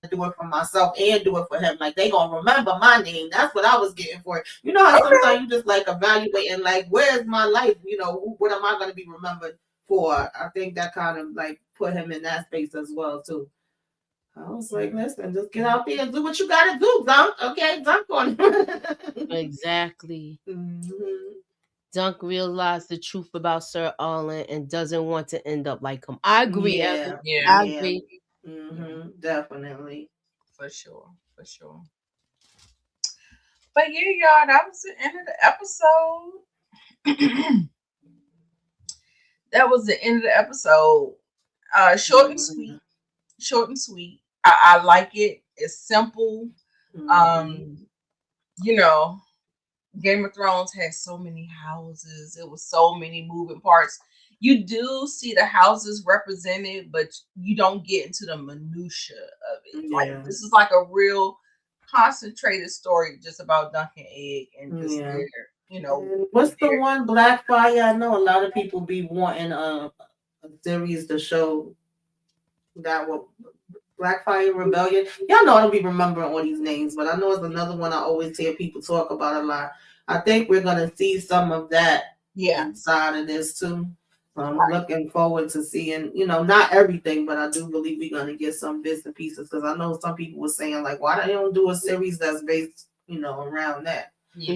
do it for myself and do it for him. Like, they gonna remember my name. That's what I was getting for it. You know how sometimes you just like evaluating, like, where's my life? You know, what am I gonna be remembered for? I think that kind of like put him in that space as well too. I was like, listen, just get out there and do what you gotta do, Dunk. Okay, Dunk on him. Exactly. Mhm. Dunk realized the truth about Sir Arlen and doesn't want to end up like him. I agree, Yeah, Evan. Yeah. I yeah. agree. Definitely. For sure. But yeah, y'all, that was the end of the episode. That was the end of the episode. Short and sweet. Short and sweet. I like it. It's simple. You know, Game of Thrones has so many houses. It was so many moving parts. You do see the houses represented, but you don't get into the minutia of it. Yeah. Like, this is like a real concentrated story just about Dunk and Egg and just Yeah. their, you know. And what's the one, Blackfire? I know a lot of people be wanting a series to show that will Blackfire Rebellion. Y'all know I don't be remembering all these names, but I know it's another one I always hear people talk about a lot. I think we're gonna see some of that inside of this too. So I'm looking forward to seeing, you know, not everything, but I do believe we're gonna get some bits and pieces, because I know some people were saying like, why they don't do a series that's based, you know, around that. Yeah.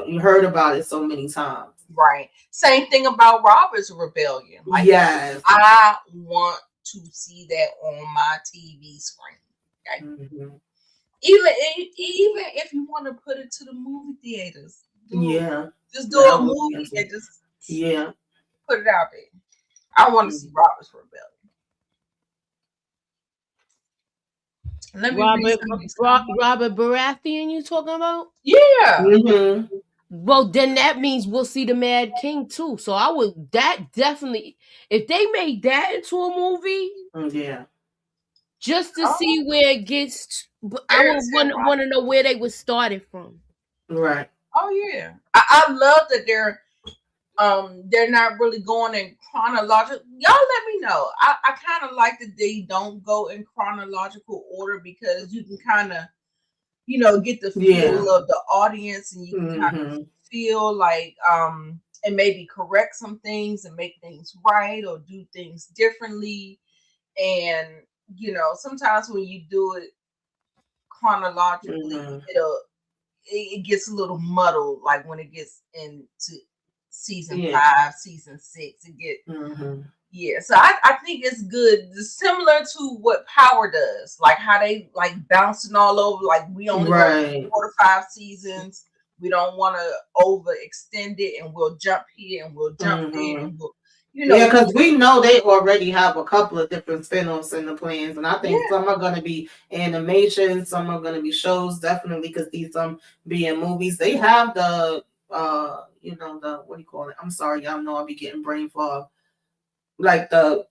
You heard about it so many times. Right. Same thing about Robert's Rebellion. Like, yes. I want to see that on my TV screen. Okay? Mm-hmm. Even if you want to put it to the movie theaters, just do a movie and just put it out there. I want to see Robert's Rebellion. Let me Robert Baratheon you talking about? Yeah. Mm-hmm. Well, then that means we'll see the Mad King too. So I would definitely, if they made that into a movie, just to see where it gets. I would want to know where they would start it from. Right. Oh yeah, I love that they're not really going in chronological. Y'all let me know. I kind of like that they don't go in chronological order, because you can kind of, you know, get the feel of the audience, and you can kind of feel like and maybe correct some things and make things right or do things differently. And you know, sometimes when you do it chronologically, it gets a little muddled. Like when it gets into season 5, season 6, it get So I think it's good, similar to what Power does, like how they like bouncing all over. Like, we only go 4 to 5 seasons. We don't want to overextend it, and we'll jump here and we'll jump there, and we'll, you know, because we know they already have a couple of different spin-offs in the plans, and I think some are going to be animation, some are going to be shows, definitely, because these some being movies. They have the you know, the, what do you call it? I'm sorry, y'all know I'll be getting brain fog. Like the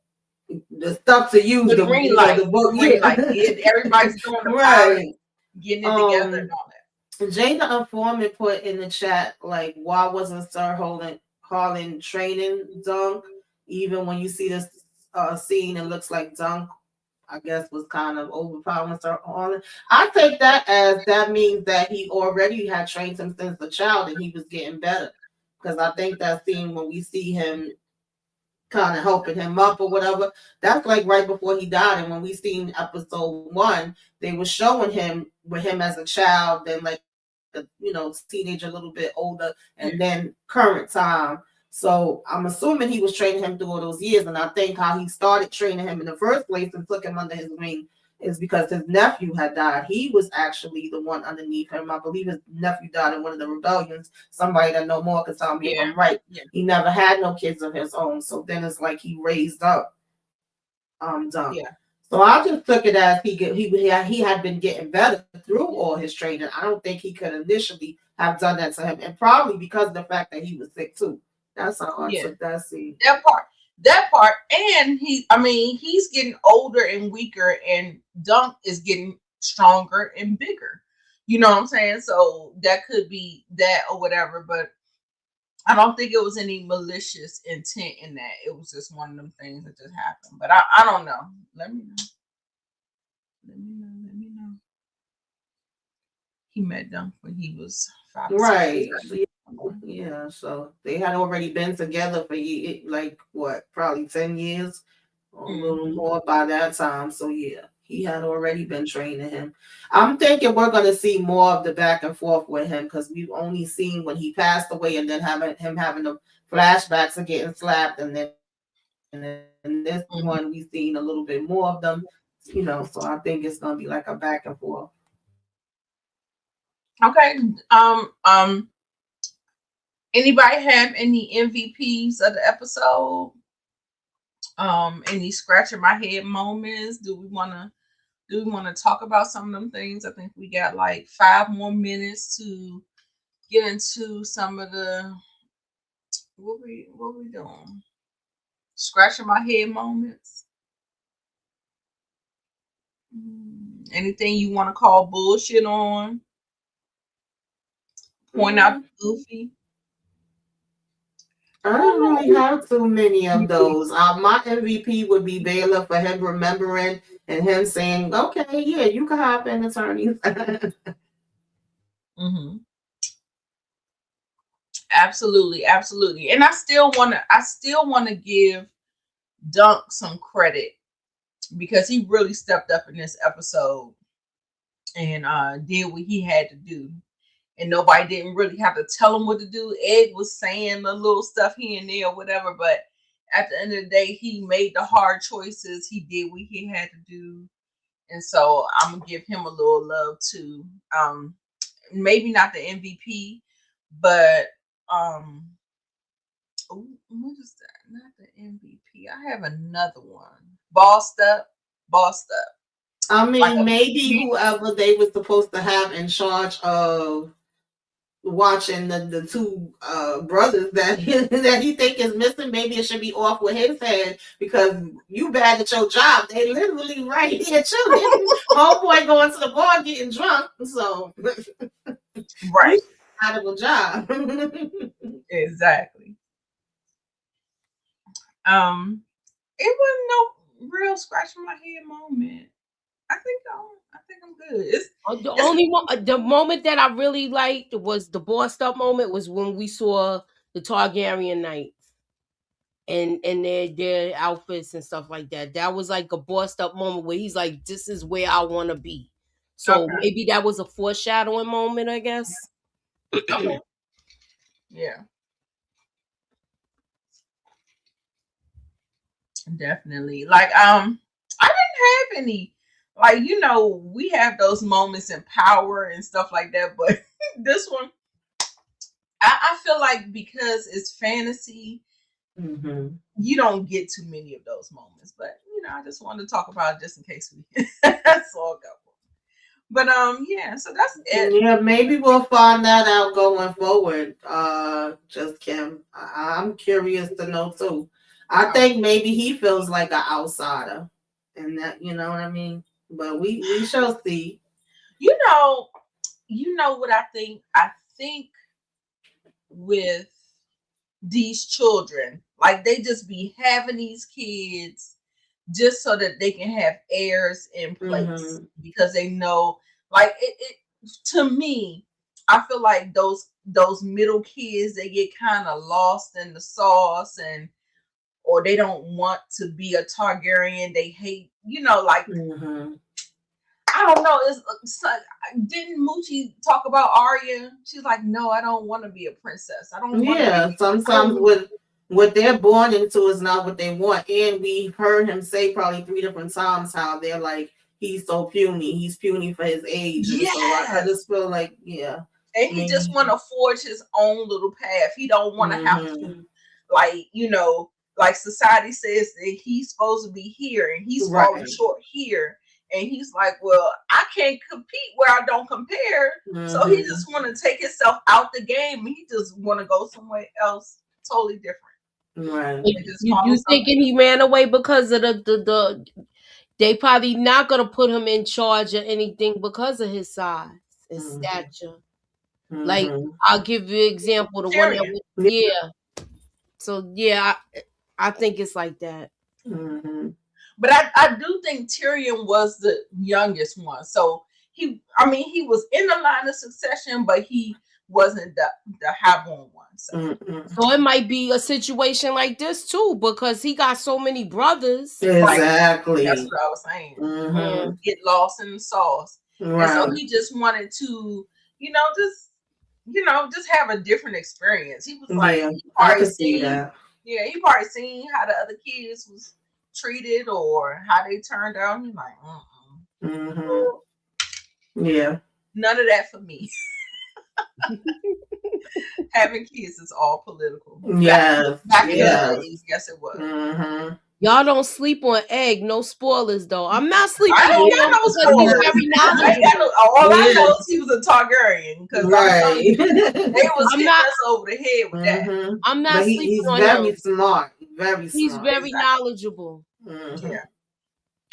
stuff to use, the green light, the book, everybody's doing the getting it together and all that. Jada Informant put in the chat, like, why wasn't Sir Harlan training Dunk? Even when you see this scene, it looks like Dunk I guess was kind of overpowering her on it. I take that as that means that he already had trained him since a child and he was getting better. Because I think that scene when we see him kind of helping him up or whatever, that's like right before he died. And when we seen episode 1, they were showing him with him as a child, then like a teenager, a little bit older, and then current time. So I'm assuming he was training him through all those years, and I think how he started training him in the first place and took him under his wing is because his nephew had died. He was actually the one underneath him. I believe his nephew died in one of the rebellions. Somebody that know more can tell me if I'm right. Yeah. He never had no kids of his own, so then it's like he raised up Dunk. Yeah. So I just took it as he had been getting better through all his training. I don't think he could initially have done that to him, and probably because of the fact that he was sick too. That's how I took that scene. That part, and he's getting older and weaker, and Dunk is getting stronger and bigger. You know what I'm saying? So that could be that or whatever, but I don't think it was any malicious intent in that. It was just one of them things that just happened. But I don't know. Let me know. He met Dunk when he was 5. Right. Yeah. So they had already been together for probably 10 years or a little more by that time. So yeah, he had already been training him. I'm thinking we're going to see more of the back and forth with him because we've only seen when he passed away and then having the flashbacks of getting slapped, and then in this one we've seen a little bit more of them. So I think it's going to be like a back and forth. Okay. Anybody have any MVPs of the episode? Any scratching my head moments? Do we want to talk about some of them things? I think we got like 5 more minutes to get into some of the what we doing? Scratching my head moments. Anything you want to call bullshit on? Point out goofy. I don't really have too many of those. My MVP would be Baylor for him remembering and him saying, "Okay, yeah, you can hop in, attorney." Absolutely, and I still want to give Dunk some credit because he really stepped up in this episode and did what he had to do. And nobody didn't really have to tell him what to do. Ed was saying a little stuff here and there or whatever, but at the end of the day, he made the hard choices. He did what he had to do. And so I'm going to give him a little love too. Maybe not the MVP, but what is that? Not the MVP. I have another one. Bossed up. I mean, maybe whoever they were supposed to have in charge of watching the 2 brothers that he think is missing, maybe it should be off with his head because you bad at your job. They literally right here chilling. Homeboy going to the bar getting drunk. So right, out of a job. Exactly. It wasn't no real scratching my head moment. I think I'm good. The moment that I really liked was the bossed up moment was when we saw the Targaryen knights and their outfits and stuff like that. That was like a bossed up moment where he's like, "This is where I want to be." So maybe that was a foreshadowing moment, I guess. Okay. Yeah. Definitely. Like I didn't have any. Like, we have those moments in Power and stuff like that, but this one, I feel like because it's fantasy, you don't get too many of those moments. But I just wanted to talk about it just in case we that's all go. But yeah, so that's it. Yeah, maybe we'll find that out going forward. Just Kim, I'm curious to know too. I think maybe he feels like an outsider, and that you know what I mean. But we shall see. You know what I think? I think with these children, like they just be having these kids just so that they can have heirs in place Mhm. because they know, like it to me, I feel like those middle kids, they get kind of lost in the sauce, and or they don't want to be a Targaryen. They hate, like Mhm. I don't know. Didn't Moochie talk about Arya? She's like, no, I don't want to be a princess. I don't want to be. Yeah, I don't sometimes want. what they're born into is not what they want. And we've heard him say probably 3 different times how they're like, he's so puny. He's puny for his age. And so I Yes, just feel like, yeah, and he just maybe. want to forge his own little path. He don't want to have Hmm. to, like, like society says that he's supposed to be here and he's falling Right. short here. And he's like, well, I can't compete where I don't compare. So he Hmm. just want to take himself out the game. He just want to go somewhere else, totally different. Right. And just follow You something. thinking he ran away because of the they probably not gonna put him in charge or anything because of his size and Hmm. stature. Like, Hmm. I'll give you an example. The one that Tyrion. was, Yeah. yeah. So yeah, I think it's like that. Hmm. But I do think Tyrion was the youngest one. So he was in the line of succession, but he wasn't the highborn one. So Hmm. So it might be a situation like this too, because he got so many brothers. right, that's Exactly. what I was saying. Yeah. Hmm. Get lost in the sauce. And so Right. he just wanted to, just have a different experience. He was like, Yeah, he I probably could see seen, that. yeah, he probably seen how the other kids was treated or how they turned out. He's like, Hmm. Yeah. none of that for me. Having kids is all political. Yes. Back in the Yes. days, yes, it was. Hmm. Y'all don't sleep on Egg. No spoilers though. I'm not I sleeping ain't on got him no because he's spoilers. very I ain't got knowledgeable. all I know Yeah. is he was a Targaryen because I'm telling Right. you, they was I'm hitting not. us over the head with that. Hmm. I'm not But sleeping he's on very him. smart. Very He's smart. very Exactly. knowledgeable. Hmm. Yeah.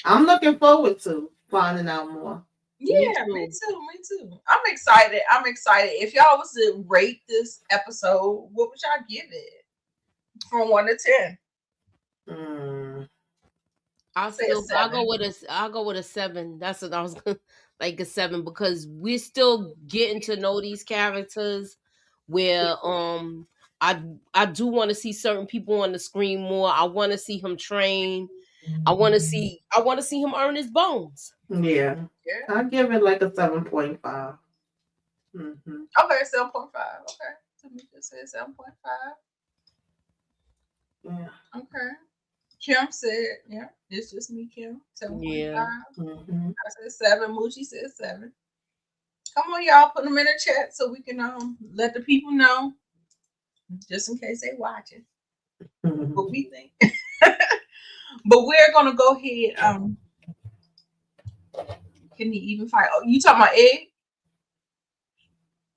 I'm looking forward to finding out more. Me Yeah, me too. too. Me too. I'm excited. I'm excited. If y'all was to rate this episode, what would y'all give it from 1 to 10? Mm. Say a I'll go 7. with a 7. That's what I was gonna like, a 7, because we're still getting to know these characters where I I do want to see certain people on the screen more. I want to see him train. I want to see him earn his bones. Yeah. Yeah. I'll give it like a 7.5. Mm-hmm. Okay, 7.5. Okay. Tamika said 7.5. Yeah. Okay. Kim said, yeah, it's just me, Kim. 7.5. Yeah. Mm-hmm. I said 7. Moochie said 7. Come on, y'all, put them in the chat so we can let the people know, just in case they watching, what we think. But we're gonna go ahead. Can he even fight? Oh, you talking about Egg?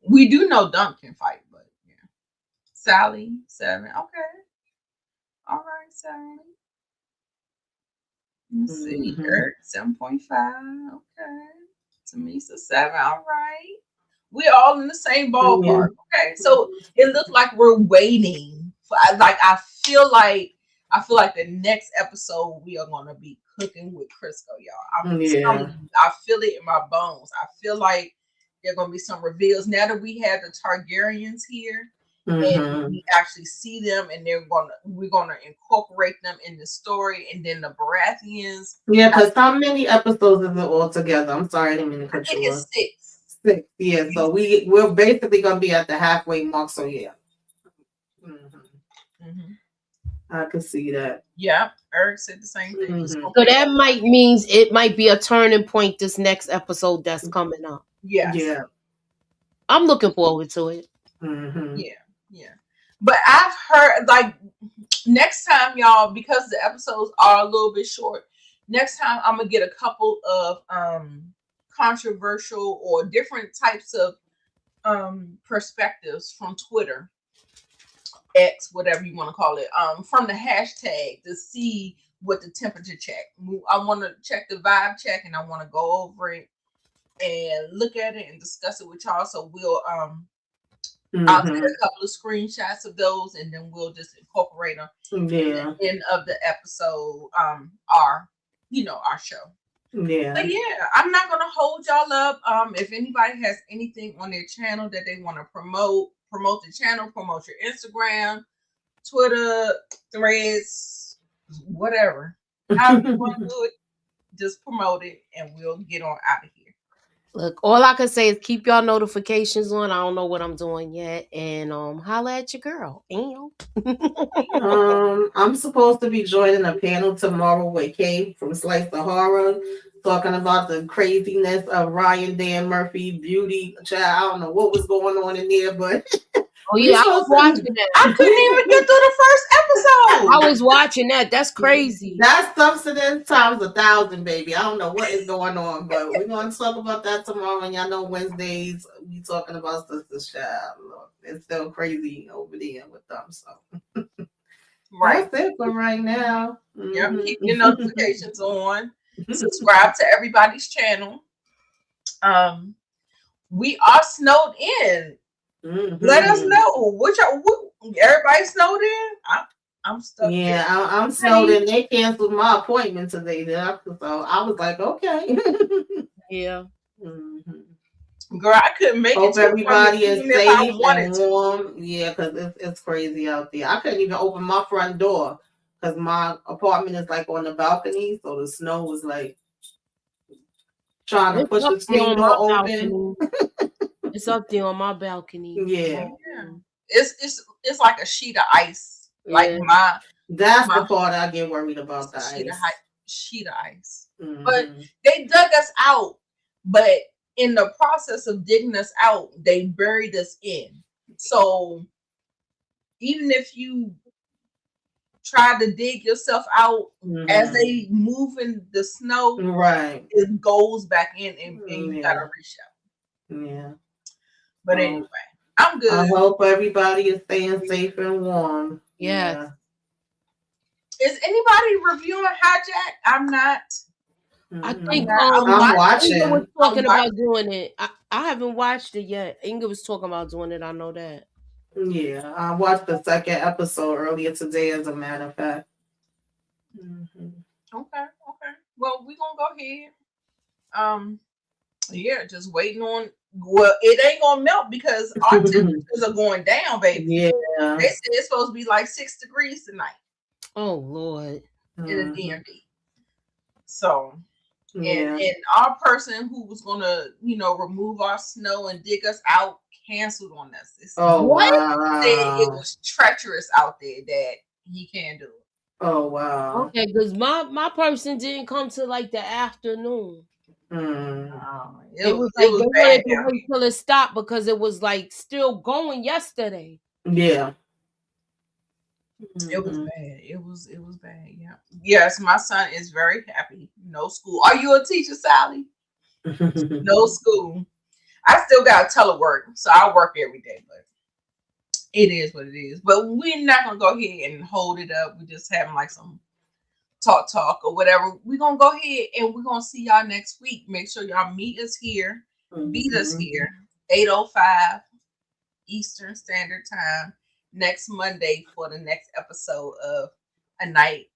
We do know Dunk can fight, but yeah. Sally 7. Okay. All right, Sally. Let's see. Mm-hmm. Eric 7.5. Okay. Tamisa 7. All right. We're all in the same Yeah. ballpark. Okay. So it looks like we're waiting for, I feel like the next episode we are gonna be cooking with Crisco, y'all. I'm telling Yeah. you, I feel it in my bones. I feel like there are gonna be some reveals now that we have the Targaryens here and Mm-hmm. we actually see them and we're gonna incorporate them in the story, and then the Baratheons. Yeah, because how many episodes is it all together? I'm sorry, I didn't mean to I cut think you off. it's 6. 6. Yeah, so we're basically gonna be at the halfway mark. So yeah. Mm-hmm. Mm-hmm. I could see that. Yeah, Eric said the same thing. Mm-hmm. So So that means it might be a turning point this next episode that's coming up. yes. Yeah. I'm looking forward to it. Mm-hmm. Yeah. But I've heard, like, next time, y'all, because the episodes are a little bit short, next time I'm gonna get a couple of controversial or different types of perspectives from Twitter, X, whatever you want to call it, from the hashtag to see what the temperature check. I want to check the vibe check, and I want to go over it and look at it and discuss it with y'all. So we'll I'll take Mhm. a couple of screenshots of those, and then we'll just incorporate them Yeah. end of the episode, our show. Yeah. But yeah, I'm not gonna hold y'all up. If anybody has anything on their channel that they want to promote the channel, promote your Instagram, Twitter, Threads, whatever. However you want to do it, just promote it, and we'll get on out of here. Look, all I can say is keep y'all notifications on. I don't know what I'm doing yet, and holla at your girl. I'm supposed to be joining a panel tomorrow with Kay from Slice the Horror, talking about the craziness of Ryan Dan Murphy beauty. Child, I don't know what was going on in there, but Oh yeah, I was watching that. I couldn't even get through the first episode. I was watching that. That's crazy. That's substance times 1,000, baby. I don't know what is going on, but we're gonna talk about that tomorrow. And y'all know Wednesdays we talking about Sister's Child. Look, it's still crazy over there with them. So Right. that's it for right now. Yep. Keep your notifications on. Subscribe to everybody's channel. We are snowed in. Let us know. Everybody snowed in? I'm stuck. Yeah, I'm snowed in. They canceled my appointment today, so I was like, okay. Yeah. Girl, I couldn't make Hope it. Everybody is even if I safe wanted and to. warm. Yeah, because it's crazy out there. I couldn't even open my front door because my apartment is like on the balcony, so the snow was like trying to push the screen door open. It's up there on my balcony. Yeah. It's like a sheet of ice. Like that's the part I get worried about, the ice. Sheet of ice. But they dug us out. But in the process of digging us out, they buried us in. So even if you try to dig yourself out as they move in the snow, right, it goes back in and you gotta reach out. Yeah. But anyway, I'm good. I hope everybody is staying safe and warm. Yeah. Is anybody reviewing Hijack? I'm not. I think I'm watching. Inga was talking about doing it. I haven't watched it yet. Inga was talking about doing it. I know that. Yeah, I watched the second episode earlier today, as a matter of fact. Okay. Well, we're gonna go ahead. Yeah, just waiting on. Well, it ain't gonna melt because our temperatures are going down, baby. Yeah. They said it's supposed to be like 6 degrees tonight. Oh Lord. In the DMV. So, and our person who was gonna, remove our snow and dig us out canceled on us. Wow. It was treacherous out there that he can't do it. Oh wow. Okay, because my person didn't come till like the afternoon. It was like they wanted to wait till it stopped because it was like still going yesterday. Yeah. It was bad. It was bad. Yeah. Yes, my son is very happy. No school. Are you a teacher, Sally? No school. I still got telework, so I work every day, but it is what it is. But we're not gonna go ahead and hold it up. We just having like some talk or whatever. We're gonna go ahead and we're gonna see y'all next week. Make sure y'all meet us here, beat us here, 8:05 Eastern Standard Time next Monday for the next episode of A Night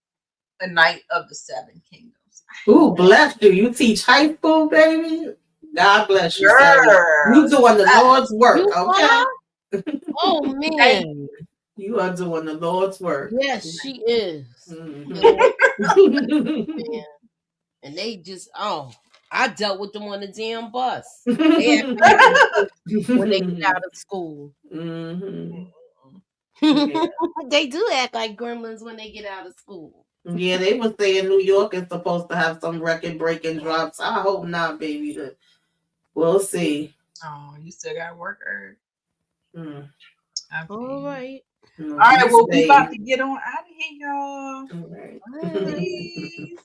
of the Seven Kingdoms. Ooh, bless you. You teach high school, baby. God bless you. You doing the Lord's work, okay? Oh man. You are doing the Lord's work. Yes, she is. And they just I dealt with them on the damn bus. When they get out of school. They do act like gremlins when they get out of school. Yeah, they were saying New York is supposed to have some record-breaking drops. I hope not, baby. We'll see. Oh, you still got to work early. All right. All right, well, we about to get on out of here, y'all. All right. Please.